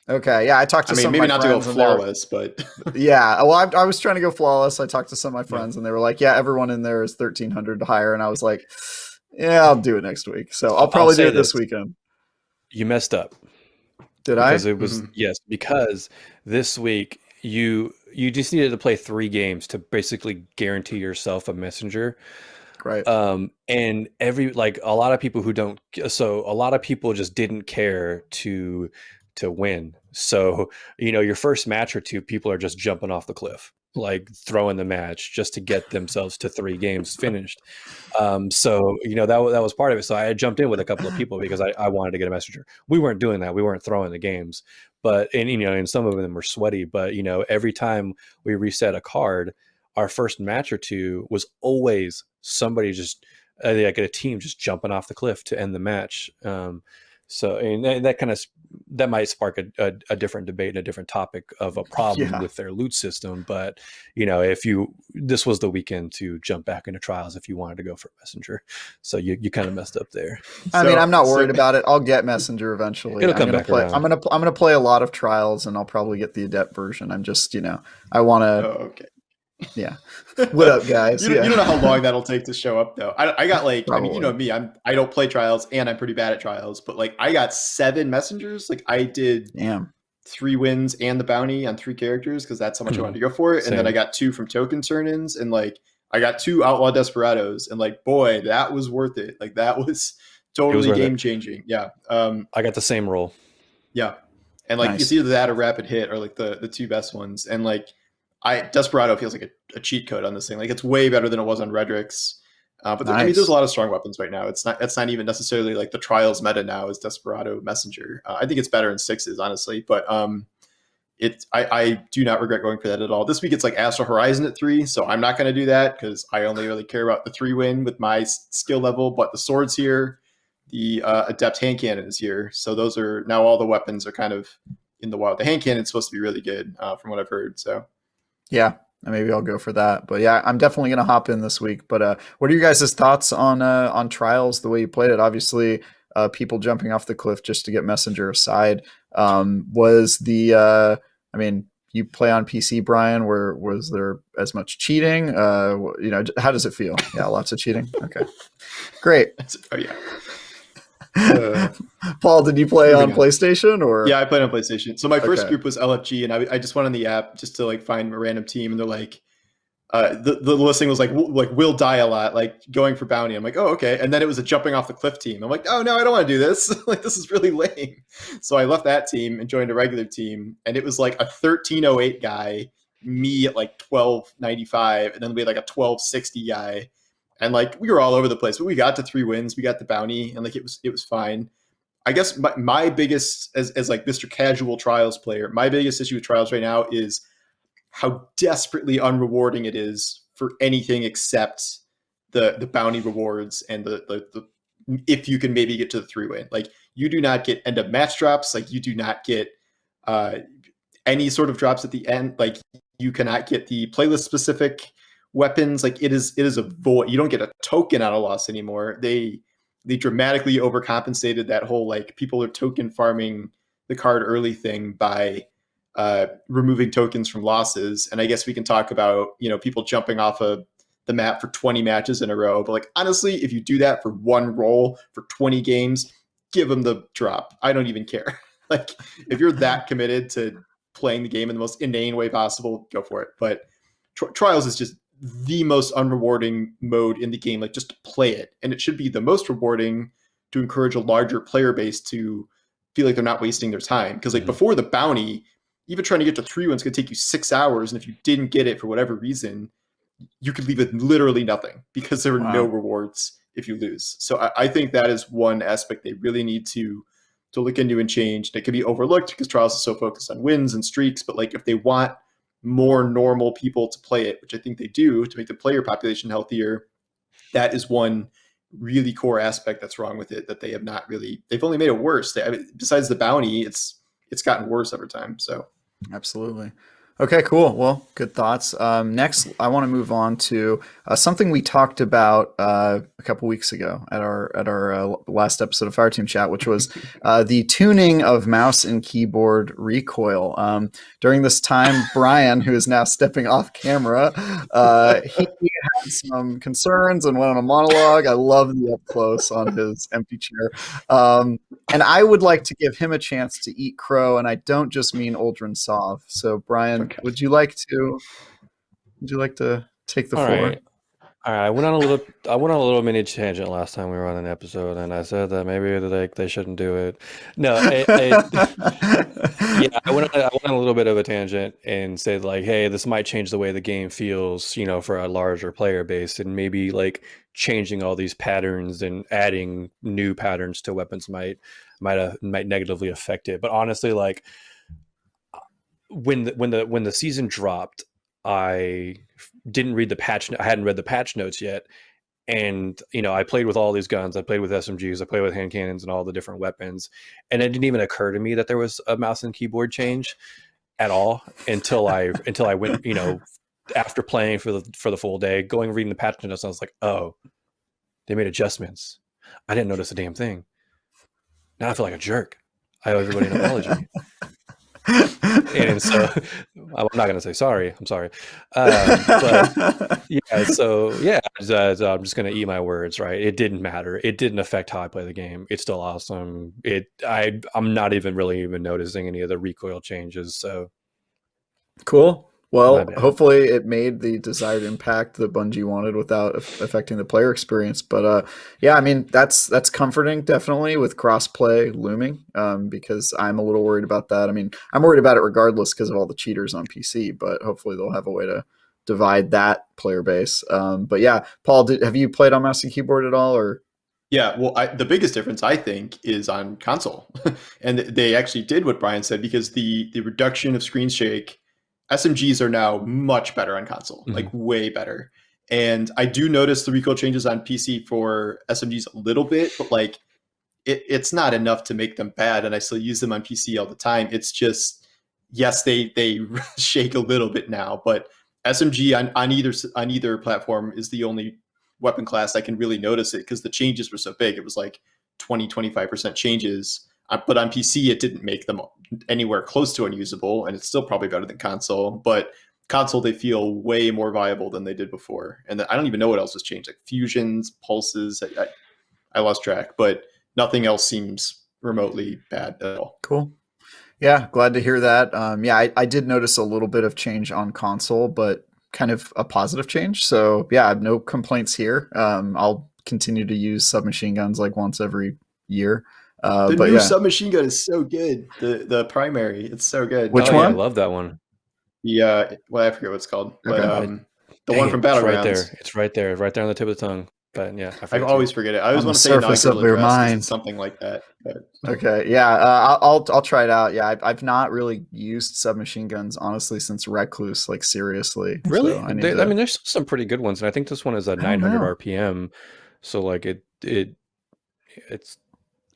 Okay, yeah, I talked to some of my friends. Maybe not to go flawless, but... Yeah, well, I was trying to go flawless. I talked to some of my friends, and they were like, yeah, everyone in there is 1,300 higher, and I was like, yeah, I'll do it next week. So I'll probably do it this weekend. You messed up. Did I? Because it was, yes, because this week you just needed to play 3 games to basically guarantee yourself a messenger. Right. And a lot of people a lot of people just didn't care to win. So, your first match or 2, people are just jumping off the cliff, like throwing the match just to get themselves to 3 games finished. So, that was part of it. So I jumped in with a couple of people because I wanted to get a messenger. We weren't doing that. We weren't throwing the games, but, and some of them were sweaty, but, every time we reset a card, our first match or 2 was always somebody just like a team just jumping off the cliff to end the match. So, and that might spark a different debate and a different topic of a problem with their loot system. But, this was the weekend to jump back into Trials if you wanted to go for Messenger. So you kind of messed up there. I mean, I'm not worried about it. I'll get Messenger eventually. It'll come back around. I'm gonna play a lot of Trials, and I'll probably get the Adept version. I'm just, I want to. Oh, okay. Yeah. What up, guys? You don't know how long that'll take to show up, though. I got me. I don't play Trials, and I'm pretty bad at Trials. But I got 7 messengers. I did 3 wins and the bounty on 3 characters because that's how much I wanted to go for it. And then I got 2 from token turn-ins, and I got 2 Outlaw Desperados, and boy, that was worth it. That was totally game changing. Yeah. I got the same roll. Yeah, and nice. It's either that or Rapid Hit are the 2 best ones, and Desperado feels like a cheat code on this thing. It's way better than it was on Redrix. But nice. There's a lot of strong weapons right now. It's not even necessarily the Trials meta now is Desperado Messenger. I think it's better in 6s, honestly. But I do not regret going for that at all. This week it's like Astral Horizon at 3, so I'm not going to do that because I only really care about the 3-win with my skill level. But the sword's here, the Adept hand cannon is here, so those are now all the weapons are kind of in the wild. The hand cannon's supposed to be really good from what I've heard. So yeah, maybe I'll go for that. But yeah, I'm definitely gonna hop in this week. But what are you guys' thoughts on Trials? The way you played it, obviously, people jumping off the cliff just to get Messenger aside. Was the I mean, you play on PC, Brian. Where was there as much cheating? How does it feel? Yeah, lots of cheating. Okay, great. Oh yeah. Paul, did you play on PlayStation or? Yeah, I played on PlayStation. So my first group was LFG, and I just went on the app just to like find a random team, and they're like, the listing was like will die a lot, like going for bounty. I'm like, oh okay, and then it was a jumping off the cliff team. I'm like, oh no, I don't want to do this. Like this is really lame. So I left that team and joined a regular team, and it was like a 1308 guy, me at like 1295, and then we had like a 1260 guy. And like we were all over the place, but we got to 3 wins. We got the bounty, and like it was fine. I guess my biggest as like Mr. Casual Trials player, my biggest issue with Trials right now is how desperately unrewarding it is for anything except the bounty rewards and the if you can maybe get to the 3-win. Like you do not get end up match drops. Like you do not get any sort of drops at the end. Like you cannot get the playlist specific weapons. Like it is a void. You don't get a token out of loss anymore. They dramatically overcompensated that whole like people are token farming the card early thing by removing tokens from losses. And I guess we can talk about people jumping off of the map for 20 matches in a row. But like honestly, if you do that for one roll for 20 games, give them the drop. I don't even care. Like if you're that committed to playing the game in the most inane way possible, go for it. But Trials is just the most unrewarding mode in the game, like just to play it. And it should be the most rewarding to encourage a larger player base to feel like they're not wasting their time. Because like before the bounty, even trying to get to 3 wins could take you 6 hours. And if you didn't get it for whatever reason, you could leave with literally nothing because there were no rewards if you lose. So I think that is one aspect they really need to look into and change. It could be overlooked because Trials is so focused on wins and streaks. But like if they want more normal people to play it, which I think they do to make the player population healthier, that is one really core aspect that's wrong with it that they have not really, they've only made it worse. Besides the bounty, it's gotten worse over time. So absolutely. Okay, cool. Well, good thoughts. Next, I want to move on to something we talked about a couple weeks ago at our last episode of Fireteam Chat, which was the tuning of mouse and keyboard recoil. During this time, Brian, who is now stepping off camera, he had some concerns and went on a monologue. I love the up close on his empty chair. And I would like to give him a chance to eat crow, and I don't just mean Uldren Sov. So, Brian, okay. Would you like to take the floor? Right. All right. I went on a little mini tangent last time we were on an episode, and I said that maybe they shouldn't do it. No, yeah, I went on a little bit of a tangent and said like, hey, this might change the way the game feels, for a larger player base, and maybe like changing all these patterns and adding new patterns to weapons might negatively affect it. But honestly, like when the season dropped, I didn't read the patch. I hadn't read the patch notes yet. And, I played with all these guns. I played with SMGs. I played with hand cannons and all the different weapons. And it didn't even occur to me that there was a mouse and keyboard change at all until I went, after playing for the full day, reading the patch notes. I was like, oh, they made adjustments. I didn't notice a damn thing. Now I feel like a jerk. I owe everybody an apology. And so I'm not going to say sorry. I'm sorry. But yeah, so yeah, I'm just going to eat my words, right? It didn't matter. It didn't affect how I play the game. It's still awesome. I'm not even noticing any of the recoil changes. So cool. Well, hopefully it made the desired impact that Bungie wanted without affecting the player experience. But yeah, I mean, that's comforting, definitely, with cross-play looming, because I'm a little worried about that. I mean, I'm worried about it regardless because of all the cheaters on PC, but hopefully they'll have a way to divide that player base. But yeah, Paul, have you played on mouse and keyboard at all? Or Yeah, well, the biggest difference I think is on console, and they actually did what Brian said because the reduction of screen shake, SMGs are now much better on console, like way better. And I do notice the recoil changes on PC for SMGs a little bit, but like it's not enough to make them bad. And I still use them on PC all the time. It's just yes, they shake a little bit now, but SMG on either platform is the only weapon class I can really notice it because the changes were so big. It was like 20-25% changes. But on PC, it didn't make them anywhere close to unusable, and it's still probably better than console. But console, they feel way more viable than they did before. And I don't even know what else has changed, like fusions, pulses. I lost track, but nothing else seems remotely bad at all. Cool. Yeah, glad to hear that. Yeah, I did notice a little bit of change on console, but kind of a positive change. So yeah, I have no complaints here. I'll continue to use submachine guns like once every year. The but new yeah. submachine gun is so good. The primary, it's so good. Which Yeah, I one? love that one. Yeah, well, I forget what it's called, but Okay. the one from It's Battlegrounds. right there. It's right there on the tip of the tongue. But yeah, I always forget it. I always On want the to say surface of inaugural their address 'cause mind. it's something like that. But Okay, yeah, I'll try it out. Yeah, I've not really used submachine guns honestly since Recluse, like seriously. Really? So I mean, there's some pretty good ones, and I think this one is a don't 900 know. RPM. So like it's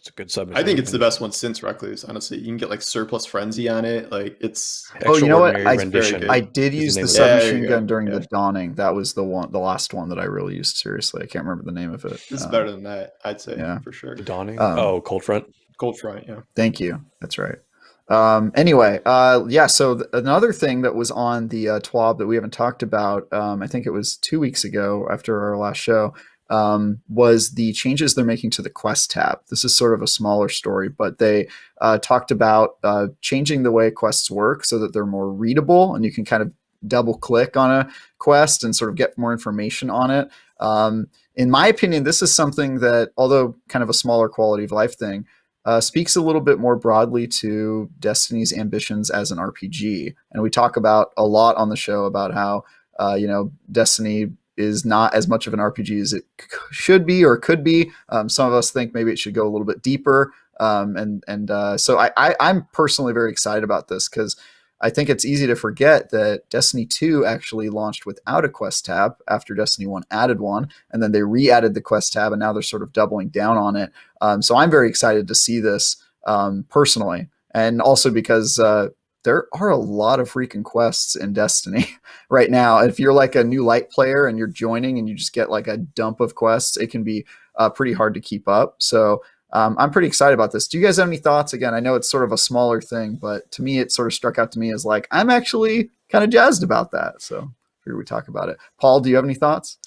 a good submachine. I think it's the best one since Recluse. Honestly, you can get like surplus frenzy on it. Like it's Oh, you know what? Extraordinary I Rendition I did is use the the name of it. Yeah, there submachine you gun go. during Yeah. the Dawning. That was the last one that I really used seriously. I can't remember the name of it. This is better than that, I'd say, yeah. for sure. The Dawning. Cold Front. Cold Front, yeah. Thank you. That's right. Anyway, yeah. So another thing that was on the TWAB that we haven't talked about, I think it was 2 weeks ago after our last show, was the changes they're making to the quest tab. This is sort of a smaller story, but they talked about changing the way quests work so that they're more readable and you can kind of double click on a quest and sort of get more information on it. In my opinion, this is something that, although kind of a smaller quality of life thing, speaks a little bit more broadly to Destiny's ambitions as an RPG. And we talk about a lot on the show about how, Destiny is not as much of an RPG as it should be or could be. Some of us think maybe it should go a little bit deeper. So I'm personally very excited about this because I think it's easy to forget that Destiny 2 actually launched without a quest tab after Destiny 1 added one, and then they re-added the quest tab, and now they're sort of doubling down on it. So I'm very excited to see this personally, and also because there are a lot of freaking quests in Destiny right now. If you're like a new light player and you're joining and you just get like a dump of quests, it can be pretty hard to keep up. So I'm pretty excited about this. Do you guys have any thoughts? Again, I know it's sort of a smaller thing, but to me, it sort of struck out to me as like, I'm actually kind of jazzed about that. So here we talk about it. Paul, do you have any thoughts?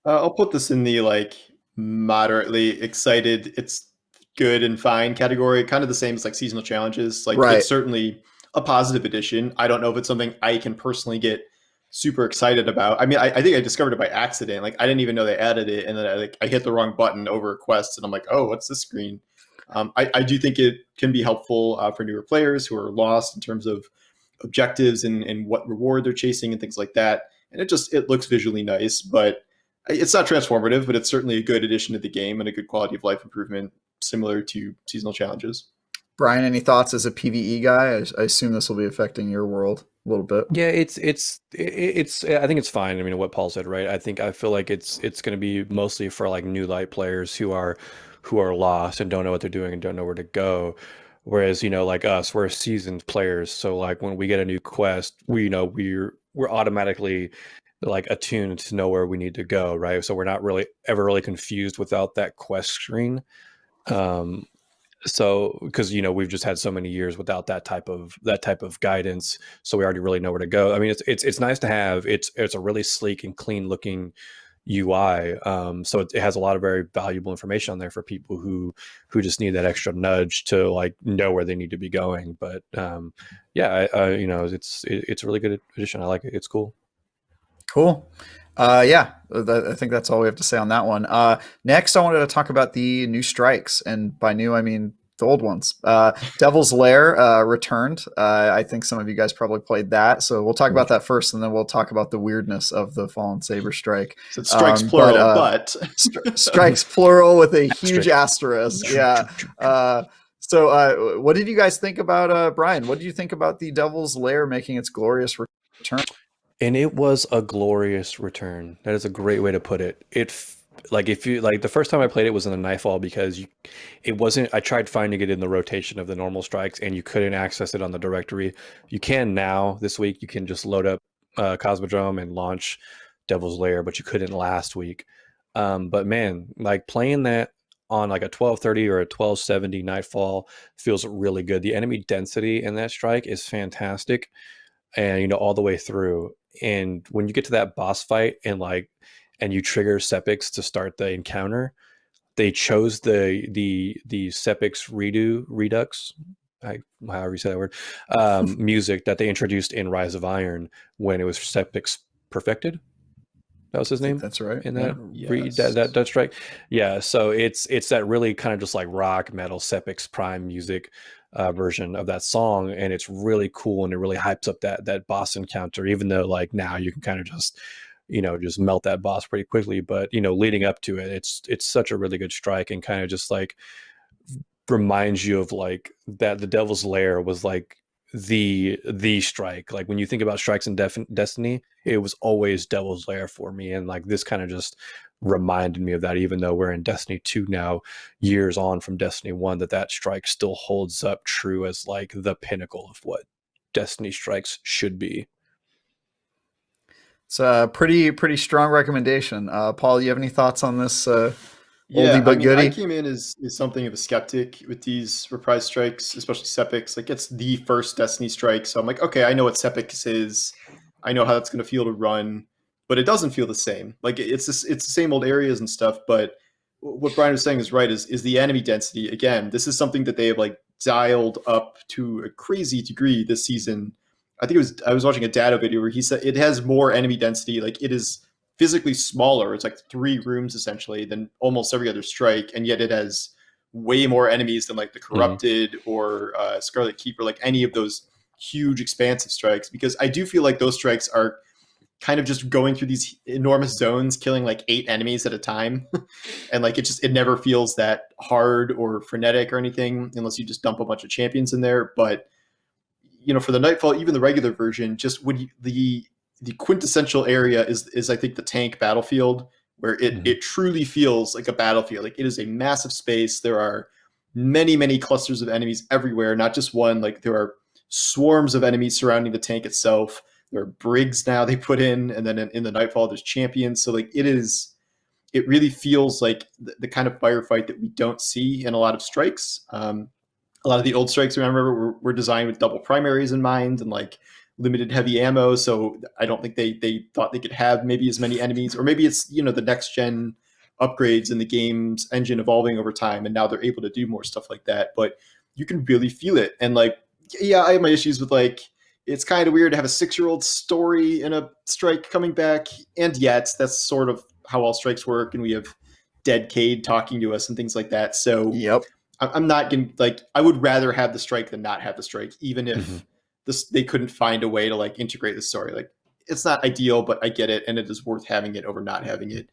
I'll put this in the like moderately excited, it's good and fine category, kind of the same as like seasonal challenges. Like Right. It's certainly a positive addition. I don't know if it's something I can personally get super excited about. I mean, I think I discovered it by accident. Like I didn't even know they added it, and then I hit the wrong button over a quest, and I'm like, oh, what's this screen? I do think it can be helpful for newer players who are lost in terms of objectives and what reward they're chasing and things like that. And it looks visually nice, but it's not transformative, but it's certainly a good addition to the game and a good quality of life improvement, similar to seasonal challenges. Brian, any thoughts as a PvE guy? I assume this will be affecting your world a little bit. Yeah, it's I think it's fine. I mean, what Paul said, right? I feel like it's going to be mostly for like new light players who are lost and don't know what they're doing and don't know where to go. Whereas, like us, we're seasoned players. So like when we get a new quest, we're automatically like attuned to know where we need to go, right? So we're not really ever really confused without that quest screen. So because we've just had so many years without that type of guidance, so we already really know where to go. I mean, it's nice to have. It's a really sleek and clean looking UI. So it has a lot of very valuable information on there for people who just need that extra nudge to like know where they need to be going. But yeah, it's a really good addition. I like it. It's cool. Cool. Yeah, I think that's all we have to say on that one. Next, I wanted to talk about the new strikes. And by new, I mean the old ones. Devil's Lair returned. I think some of you guys probably played that, so we'll talk about that first, and then we'll talk about the weirdness of the Fallen Saber strike. So it strikes plural, but strikes plural with a huge asterisk. Yeah. So what did you guys think about Brian? What did you think about the Devil's Lair making its glorious return? And it was a glorious return. That is a great way to put it. If you like, the first time I played it was in the Nightfall, because it wasn't. I tried finding it in the rotation of the normal strikes, and you couldn't access it on the directory. You can now this week. You can just load up Cosmodrome and launch Devil's Lair, but you couldn't last week. But man, like playing that on like a 1230 or a 1270 Nightfall feels really good. The enemy density in that strike is fantastic, and all the way through. And when you get to that boss fight and you trigger Sepix to start the encounter, they chose the Sepix Redux, however you say that word, music that they introduced in Rise of Iron when it was Sepix Perfected. That was his name. That's right. In that that strike. Yeah. So it's that really kind of just like rock metal Sepix Prime music version of that song, and it's really cool, and it really hypes up that boss encounter, even though like now you can kind of just just melt that boss pretty quickly. But leading up to it, it's such a really good strike, and kind of just like reminds you of like that the Devil's Lair was like the strike. Like when you think about strikes in Destiny, it was always Devil's Lair for me, and like this kind of just reminded me of that, even though we're in Destiny 2 now, years on from Destiny 1, that strike still holds up true as like the pinnacle of what Destiny strikes should be. It's a pretty strong recommendation. Paul, you have any thoughts on this? Yeah, oldie but goodie? I came in as something of a skeptic with these reprise strikes, especially Sepix. Like, it's the first Destiny strike, so I'm like, okay, I know what Sepix is. I know how that's going to feel to run, but it doesn't feel the same. Like, it's the same old areas and stuff, but what Brian was saying is right, is the enemy density. Again, this is something that they have, like, dialed up to a crazy degree this season. I think I was watching a data video where he said it has more enemy density. Like, it is physically smaller. It's like 3 rooms essentially than almost every other strike, and yet it has way more enemies than like the Corrupted or Scarlet Keeper, like any of those huge expansive strikes. Because I do feel like those strikes are kind of just going through these enormous zones, killing like 8 enemies at a time, and like it never feels that hard or frenetic or anything unless you just dump a bunch of champions in there. But for the Nightfall, even the regular version, just when the quintessential area is I think the tank battlefield, where it truly feels like a battlefield. Like, it is a massive space. There are many clusters of enemies everywhere, not just one. Like, there are swarms of enemies surrounding the tank itself. There are brigs now they put in, and then in the Nightfall there's champions. So like it really feels like the kind of firefight that we don't see in a lot of strikes. A lot of the old strikes, remember, were designed with double primaries in mind and like limited heavy ammo, so I don't think they thought they could have maybe as many enemies, or maybe it's the next gen upgrades in the game's engine evolving over time, and now they're able to do more stuff like that. But you can really feel it, and like, yeah, I have my issues with like, it's kind of weird to have a 6-year-old story in a strike coming back, and yet that's sort of how all strikes work, and we have Dead Cade talking to us and things like that. So yep, I'm not gonna like. I would rather have the strike than not have the strike, even if they couldn't find a way to like integrate the story. Like, it's not ideal, but I get it, and it is worth having it over not having it.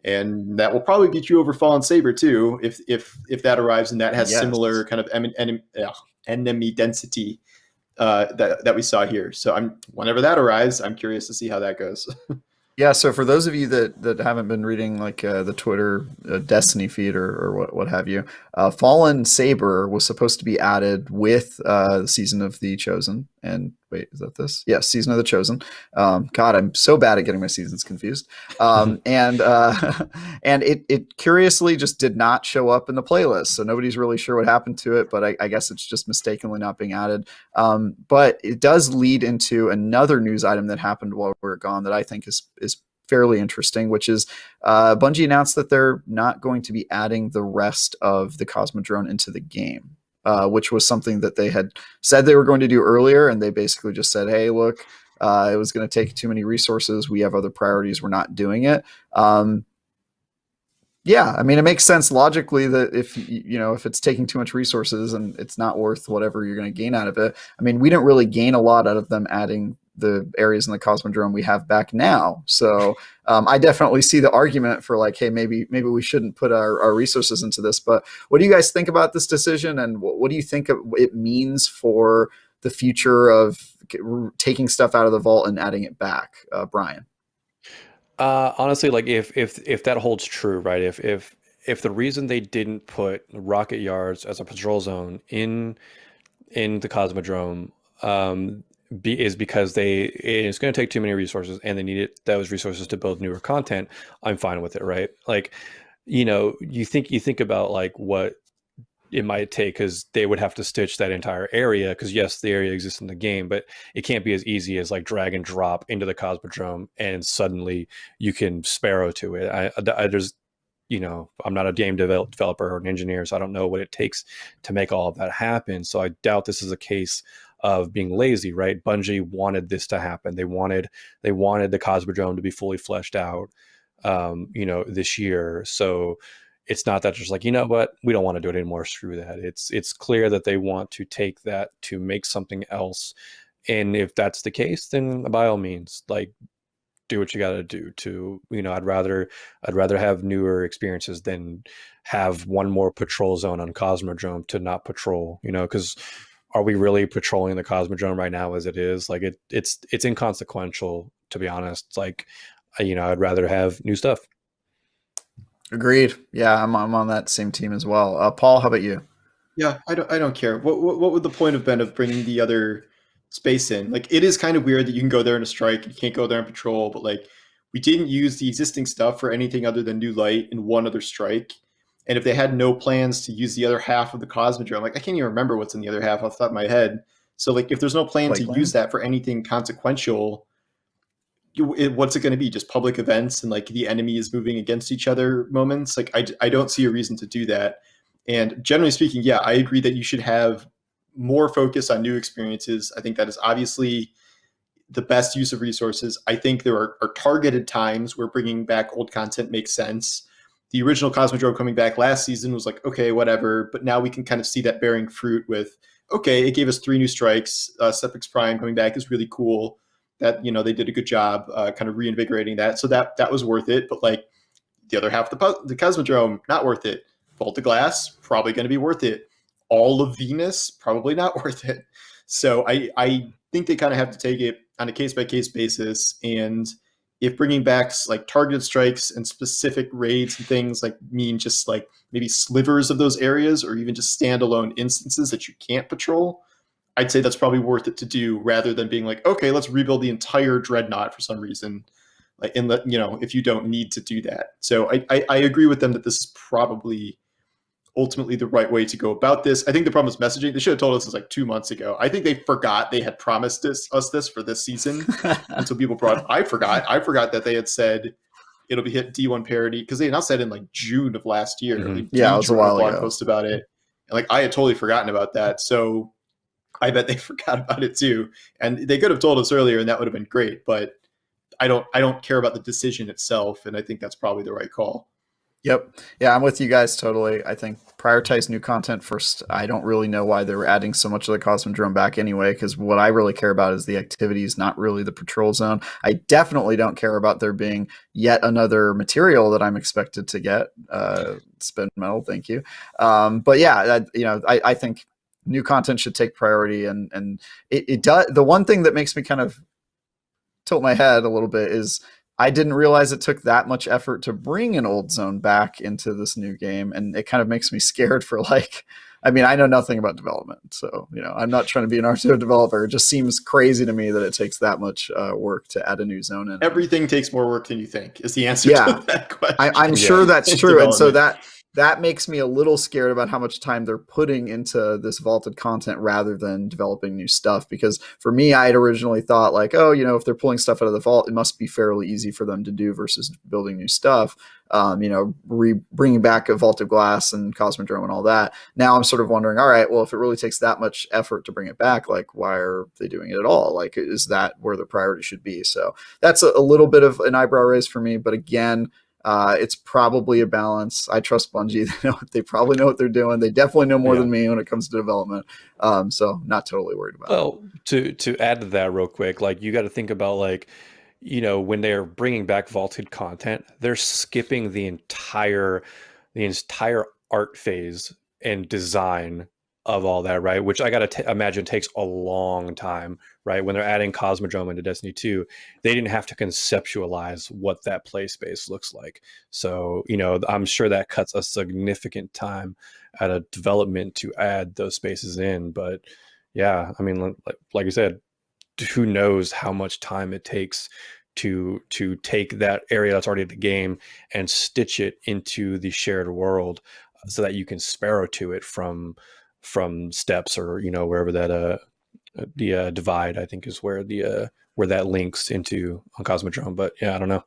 And that will probably be true over Fallen Saber too, if that arrives and that has similar kind of enemy density that we saw here. So whenever that arrives, I'm curious to see how that goes. Yeah, so for those of you that haven't been reading like the Twitter Destiny feed or what have you, Fallen Saber was supposed to be added with the Season of the Chosen. And wait, is that this? Yeah, Season of the Chosen. God, I'm so bad at getting my seasons confused. And it curiously just did not show up in the playlist, so nobody's really sure what happened to it. But I guess it's just mistakenly not being added. But it does lead into another news item that happened while we were gone that I think is fairly interesting, which is Bungie announced that they're not going to be adding the rest of the Cosmodrome into the game. Which was something that they had said they were going to do earlier, and they basically just said, hey, look, it was going to take too many resources. We have other priorities. We're not doing it. Yeah, I mean, it makes sense logically that if if it's taking too much resources and it's not worth whatever you're going to gain out of it. I mean, we didn't really gain a lot out of them adding the areas in the Cosmodrome we have back now. So I definitely see the argument for like, hey, maybe we shouldn't put our resources into this. But what do you guys think about this decision, and what do you think it means for the future of taking stuff out of the vault and adding it back, Brian? Honestly, like if that holds true, right? If the reason they didn't put rocket yards as a patrol zone in the Cosmodrome is because it's going to take too many resources and they needed those resources to build newer content, I'm fine with it, right? Like, you think about like what it might take, because they would have to stitch that entire area, because yes, the area exists in the game, but it can't be as easy as like drag and drop into the Cosmodrome and suddenly you can sparrow to it. There's I'm not a game developer or an engineer, so I don't know what it takes to make all of that happen. So I doubt this is a case of being lazy, right? Bungie wanted this to happen. They wanted the Cosmodrome to be fully fleshed out, this year. So it's not that just like, you know what, we don't want to do it anymore, screw that. It's clear that they want to take that to make something else. And if that's the case, then by all means, like, do what you got to do to, I'd rather have newer experiences than have one more patrol zone on Cosmodrome to not patrol, because are we really patrolling the Cosmodrome right now as it is? Like it's inconsequential, to be honest. It's like, I'd rather have new stuff. Agreed. Yeah, I'm on that same team as well. Paul, how about you? Yeah, I don't care. What would the point have been of bringing the other space in? Like, it is kind of weird that you can go there in a strike, you can't go there in patrol, but like, we didn't use the existing stuff for anything other than new light and one other strike. And if they had no plans to use the other half of the Cosmodrome, like I can't even remember what's in the other half off the top of my head. So like, if there's no plan to use that for anything consequential, what's it going to be? Just public events and like the enemy is moving against each other moments? Like I don't see a reason to do that. And generally speaking, yeah, I agree that you should have more focus on new experiences. I think that is obviously the best use of resources. I think there are targeted times where bringing back old content makes sense. The original Cosmodrome coming back last season was like, okay, whatever. But now we can kind of see that bearing fruit with, okay, it gave us 3 new strikes. Sepix Prime coming back is really cool. That, they did a good job kind of reinvigorating that. So that was worth it. But like the other half of the Cosmodrome, not worth it. Vault of Glass, probably going to be worth it. All of Venus, probably not worth it. So I think they kind of have to take it on a case-by-case basis. And if bringing back like targeted strikes and specific raids and things like mean just like maybe slivers of those areas or even just standalone instances that you can't patrol, I'd say that's probably worth it to do rather than being like, okay, let's rebuild the entire dreadnought for some reason. Like, and if you don't need to do that. So I agree with them that this is probably ultimately the right way to go about this. I think the problem is messaging. They should have told us this like 2 months ago. I think they forgot they had promised us this for this season. And so people I forgot that they had said it'll be hit D1 parity, because they announced that in like June of last year. Mm-hmm. Yeah, it was a while ago. Blog post about it. And like I had totally forgotten about that. So I bet they forgot about it too. And they could have told us earlier and that would have been great, but I don't care about the decision itself. And I think that's probably the right call. Yep. Yeah, I'm with you guys totally. I think prioritize new content first. I don't really know why they were adding so much of the Cosmodrome back anyway, because what I really care about is the activities, not really the patrol zone. I definitely don't care about there being yet another material that I'm expected to get. Spin metal, thank you. But yeah, I think new content should take priority, and it does. The one thing that makes me kind of tilt my head a little bit is I didn't realize it took that much effort to bring an old zone back into this new game. And it kind of makes me scared for like, I mean, I know nothing about development, so, I'm not trying to be an RTO developer. It just seems crazy to me that it takes that much work to add a new zone in. Everything takes more work than you think is the answer to that question. I'm sure that's true. And so that makes me a little scared about how much time they're putting into this vaulted content rather than developing new stuff. Because for me, I had originally thought like, oh, if they're pulling stuff out of the vault, it must be fairly easy for them to do versus building new stuff. Bringing back a Vault of Glass and Cosmodrome and all that. Now I'm sort of wondering, all right, well, if it really takes that much effort to bring it back, like, why are they doing it at all? Like, is that where the priority should be? So that's a little bit of an eyebrow raise for me. But again, It's probably a balance. I trust Bungie. They probably know what they're doing. They definitely know more than me when it comes to development. So not totally worried about it. Well, to add to that real quick, like you got to think about like, when they're bringing back vaulted content, they're skipping the entire art phase and design of all that, right? Which I got to imagine takes a long time, right? When they're adding Cosmodrome into Destiny 2, they didn't have to conceptualize what that play space looks like. So, I'm sure that cuts a significant time out of development to add those spaces in. But yeah, I mean, like you said, who knows how much time it takes to take that area that's already in the game and stitch it into the shared world so that you can sparrow to it from steps or wherever that the divide, I think, is where where that links into on Cosmodrome. But yeah, I don't know.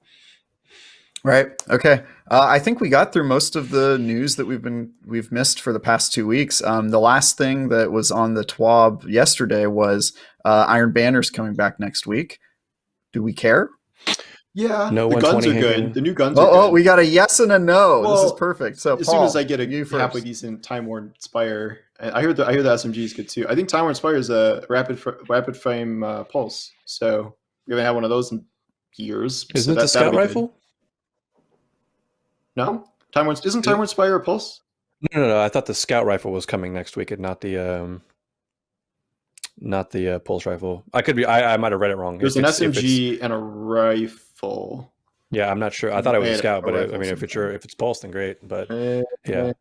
Right. Okay. I think we got through most of the news that we've missed for the past 2 weeks. The last thing that was on the TWAB yesterday was Iron Banner's coming back next week. Do we care? Yeah, No the guns 120 are good. handgun. The new guns are good. Oh, we got a yes and a no. This is Well, perfect. So as Paul, soon as I get you a first. halfway decent Time Worn Spire, I heard the SMG is good too. I think Time Worn Spire is a rapid frame pulse. So we haven't had one of those in years. Isn't so it the scout that'll be rifle? Good. No, isn't Time Worn Spire a pulse? No. I thought the scout rifle was coming next week and not the pulse rifle. I could be. I might have read it wrong. There's an SMG and a rifle. Yeah, I'm not sure. I thought it was a And scout, a but rifle I mean, if it's pulse, then great. But yeah,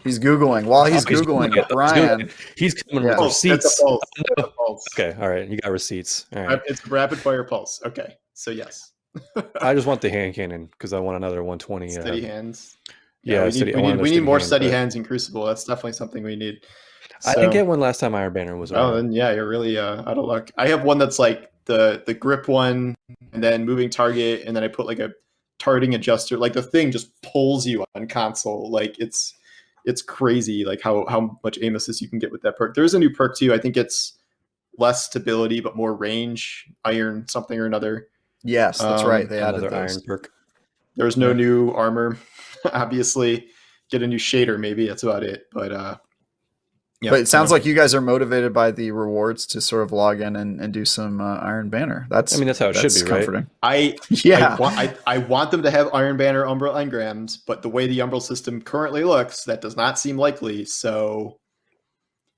He's Googling. While he's Googling, Brian. He's coming Yeah. with receipts. That's a pulse. That's a pulse. Okay, all right, you got receipts. All right. It's a rapid fire pulse. Okay, so yes. I just want the hand cannon because I want another 120. Steady hands. Yeah, we need more steady hands in Crucible. That's definitely something we need. I didn't get one last time Iron Banner was around. Oh, then yeah, you're really out of luck. I have one that's like the grip one, and then moving target, and then I put like a targeting adjuster. Like the thing just pulls you on console. Like it's crazy. Like how much aim assist you can get with that perk. There's a new perk too. I think it's less stability but more range. Iron something or another. Yes, that's right. They added Another those. iron perk. There's no new armor. Obviously, get a new shader. Maybe that's about it. But yeah. But it sounds like you guys are motivated by the rewards to sort of log in and do some Iron Banner. That's how it should be, comforting. right? I want them to have Iron Banner Umbral engrams, but the way the Umbral system currently looks, that does not seem likely. So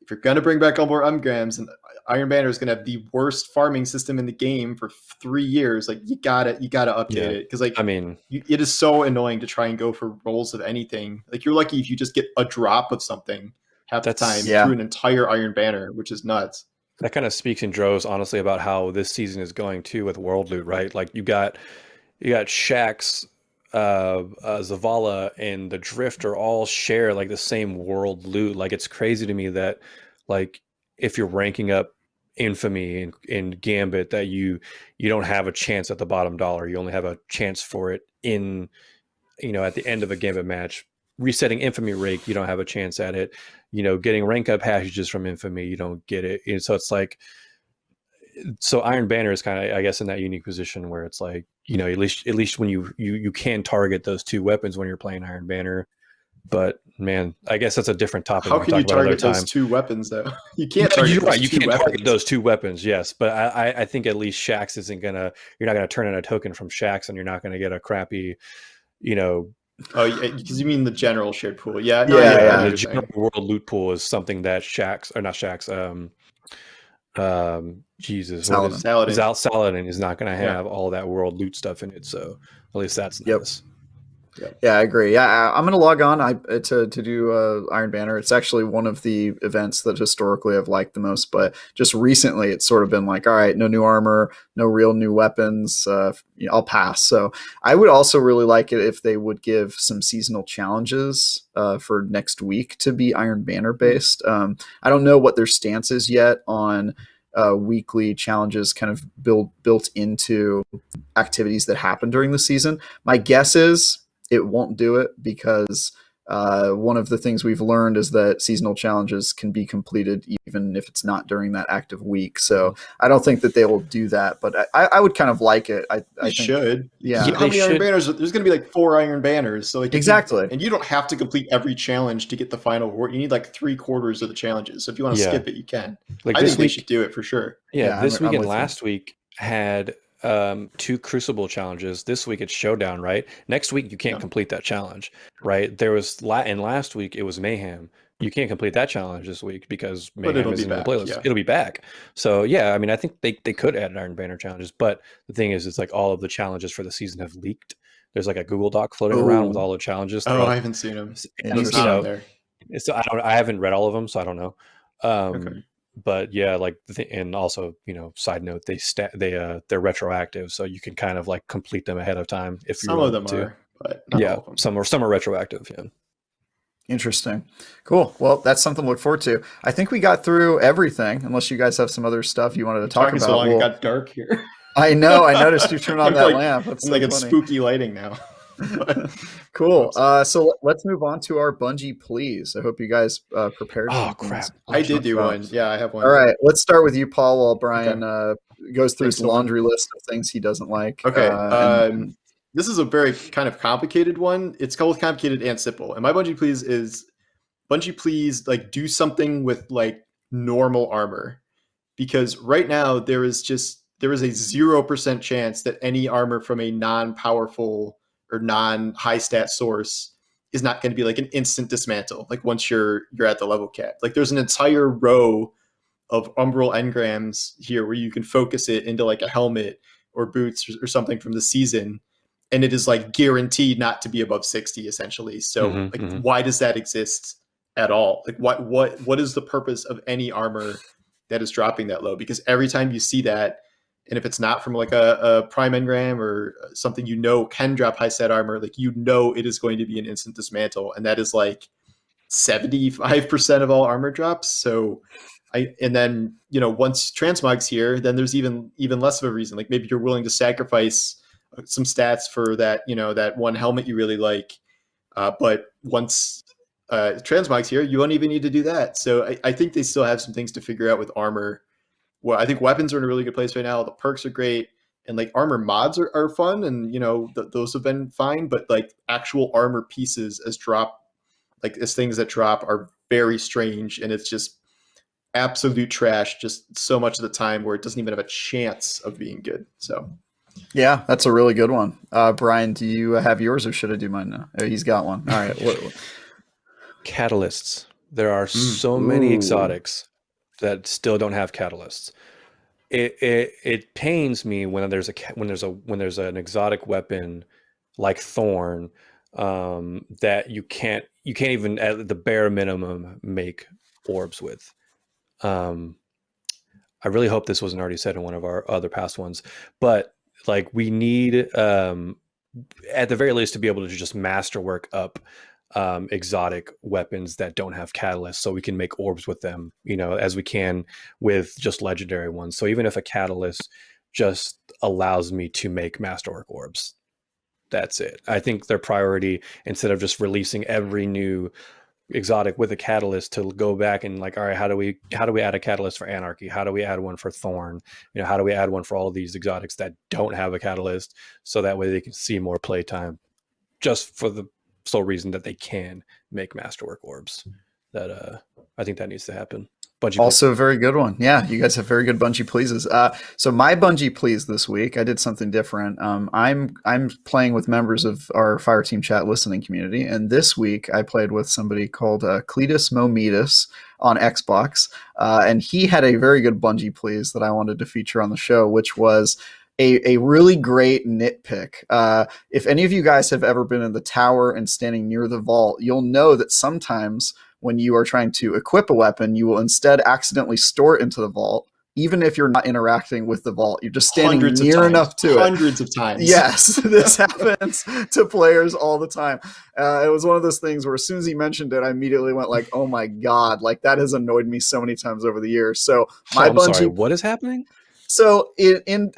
if you're going to bring back Umbral engrams, and Iron Banner is going to have the worst farming system in the game for 3 years, like you gotta update it, because it is so annoying to try and go for rolls of anything. Like you're lucky if you just get a drop of something half the time through an entire Iron Banner, which is nuts. That kind of speaks in droves, honestly, about how this season is going too with world loot, right? Like you got Shaxx, Zavala, and the Drift are all share like the same world loot. Like it's crazy to me that like if you're ranking up Infamy and Gambit, that you don't have a chance at the bottom dollar. You only have a chance for it in at the end of a Gambit match. Resetting Infamy rake, you don't have a chance at it. Getting rank up passages from Infamy, you don't get it. So it's like, so Iron Banner is kind of, I guess, in that unique position where it's like, at least when you can target those two weapons when you're playing Iron Banner. But man, I guess that's a different topic. How can you target those two weapons though? You can't target target those two weapons, yes. But I think at least Shaxx isn't gonna, you're not gonna turn in a token from Shaxx and you're not gonna get a crappy, Oh, because you mean the general shared pool? Yeah. The general world loot pool is something that Saladin is not going to have all that world loot stuff in it. So at least that's nice. Yeah, I agree. Yeah, I'm going to log on to do Iron Banner. It's actually one of the events that historically I've liked the most, but just recently it's sort of been like, all right, no new armor, no real new weapons. I'll pass. So I would also really like it if they would give some seasonal challenges for next week to be Iron Banner based. I don't know what their stance is yet on weekly challenges kind of built into activities that happen during the season. My guess is it won't do it because One of the things we've learned is that seasonal challenges can be completed even if it's not during that active week. So I don't think that they will do that, but I would kind of like it. I They think, should. yeah. How many Iron Banners? There's going to be like 4 Iron Banners. So like Exactly. and you don't have to complete every challenge to get the final reward. You need like 3/4 of the challenges. So if you want to Yeah. skip it, you can. Like I this think they week, should do it for sure. yeah, Yeah, this I'm week and with you. last week had 2 Crucible challenges. This week it's Showdown, right? Next week you can't Yeah. complete that challenge, right? There was and last week it was Mayhem. You can't complete that challenge this week because Mayhem it'll be isn't in the back, playlist. yeah. It'll be back. So yeah, I mean, I think they could add Iron Banner challenges, but the thing is, it's like all of the challenges for the season have leaked. There's like a Google Doc floating around with all the challenges. Oh, throughout- I haven't seen them. and, It's you not on know, there. so I haven't read all of them, so I don't know. Okay. But yeah, like and also, side note, they're retroactive, so you can kind of like complete them ahead of time if you Some want of them to. are, but not all of them. Some are retroactive. Yeah. Interesting. Cool. Well, that's something to look forward to. I think we got through everything, unless you guys have some other stuff you wanted to talk Talking about. so long, it got dark here. I know. I noticed you turned on I'm that like- lamp. That's I'm so like it's funny. spooky lighting now. Cool. So let's move on to our Bungie please. I hope you guys prepared. Oh some things crap! I to did talk do about. one. Yeah, I have one. All right. Let's start with you, Paul, while Brian goes through Thanks, his laundry list of things he doesn't like. Okay. And This is a very kind of complicated one. It's both complicated and simple. And my Bungie please is Bungie please like do something with like normal armor, because right now there is a 0% chance that any armor from a non-powerful or non-high stat source is not going to be like an instant dismantle. Like once you're at the level cap, like there's an entire row of umbral engrams here where you can focus it into like a helmet or boots or something from the season, and it is like guaranteed not to be above 60 essentially. So why does that exist at all? Like what is the purpose of any armor that is dropping that low? Because every time you see that, and if it's not from like a prime engram or something can drop high stat armor, like it is going to be an instant dismantle, and that is like 75% of all armor drops. So then once transmog's here, then there's even less of a reason. Like maybe you're willing to sacrifice some stats for that that one helmet you really like, but once transmog's here, you won't even need to do that. So I think they still have some things to figure out with armor. Well, I think weapons are in a really good place right now. The perks are great, and like armor mods are fun, and those have been fine. But like actual armor pieces as things that drop are very strange, and it's just absolute trash just so much of the time where it doesn't even have a chance of being good. So yeah, that's a really good one. Brian, do you have yours, or should I do mine now? Oh, he's got one. All right. Catalysts. There are so many exotics that still don't have catalysts. It pains me when there's an exotic weapon like Thorn that you can't even at the bare minimum make orbs with. I really hope this wasn't already said in one of our other past ones, but like we need at the very least to be able to just masterwork up exotic weapons that don't have catalysts, so we can make orbs with them, as we can with just legendary ones. So even if a catalyst just allows me to make masterwork orbs, that's it. I think their priority, instead of just releasing every new exotic with a catalyst, to go back and like, all right, how do we add a catalyst for Anarchy? How do we add one for Thorn? How do we add one for all of these exotics that don't have a catalyst, so that way they can see more playtime, just for the sole reason that they can make masterwork orbs. That I think that needs to happen. Bungie also please. Very good one. Yeah, you guys have very good Bungie pleases. So my Bungie please this week, I did something different. I'm playing with members of our Fireteam chat listening community, and this week I played with somebody called Cletus Mometus on Xbox, and he had a very good Bungie please that I wanted to feature on the show, which was a really great nitpick. If any of you guys have ever been in the tower and standing near the vault, you'll know that sometimes when you are trying to equip a weapon, you will instead accidentally store it into the vault, even if you're not interacting with the vault. You're just standing near enough to it. Hundreds of times. Yes, this happens to players all the time. It was one of those things where as soon as he mentioned it, I immediately went like, oh my God, like that has annoyed me so many times over the years. So my I'm sorry, what is happening? So in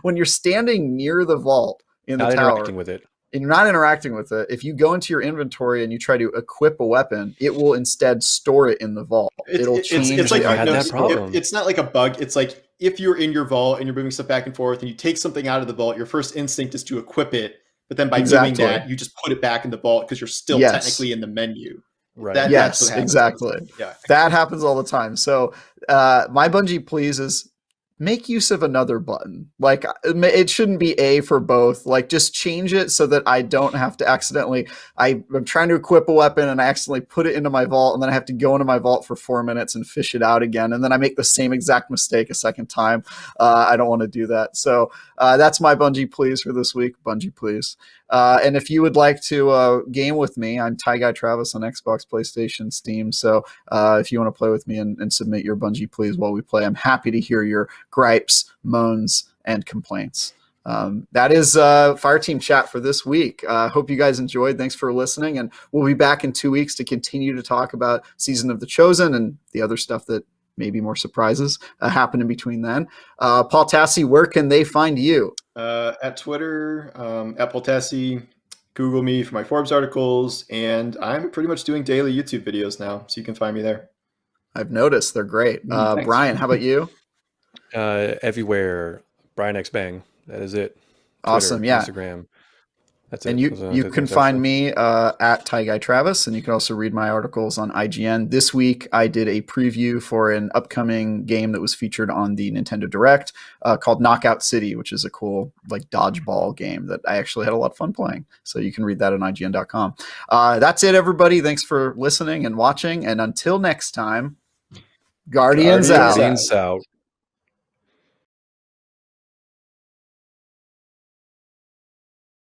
when you're standing near the vault in the not tower, interacting with it. and you're not interacting with it, if you go into your inventory and you try to equip a weapon, it will instead store it in the vault. It'll change. It's like I had no, that problem. it's not like a bug. It's like if you're in your vault and you're moving stuff back and forth, and you take something out of the vault, your first instinct is to equip it. But then by Exactly. doing that, you just put it back in the vault because you're still Yes. technically in the menu. Right. That's Yes, what happens. exactly. Yeah. That happens all the time. So my Bungie please is make use of another button. Like it shouldn't be A for both. Like just change it so that I don't have to accidentally, I'm trying to equip a weapon and I accidentally put it into my vault and then I have to go into my vault for 4 minutes and fish it out again. And then I make the same exact mistake a second time. I don't want to do that. So that's my Bungie please for this week. Bungie please. And if you would like to game with me, I'm Ty Guy Travis on Xbox, PlayStation, Steam. So if you want to play with me and submit your Bungie please while we play, I'm happy to hear your gripes, moans, and complaints. That is Fireteam chat for this week. Hope you guys enjoyed. Thanks for listening. And we'll be back in 2 weeks to continue to talk about Season of the Chosen and the other stuff that maybe more surprises happen in between then. Paul Tassi, where can they find you? At Twitter, at Paul Tassi. Google me for my Forbes articles. And I'm pretty much doing daily YouTube videos now. So you can find me there. I've noticed. They're great. Thanks. Brian, how about you? Everywhere, Brian X Bang. That is it. Twitter, Awesome. Yeah. Instagram. That's And it. you can find me at Ty Guy Travis, and you can also read my articles on IGN. This week, I did a preview for an upcoming game that was featured on the Nintendo Direct called Knockout City, which is a cool like dodgeball game that I actually had a lot of fun playing. So you can read that on IGN.com. That's it, everybody. Thanks for listening and watching. And until next time, Guardians out. Guardians out.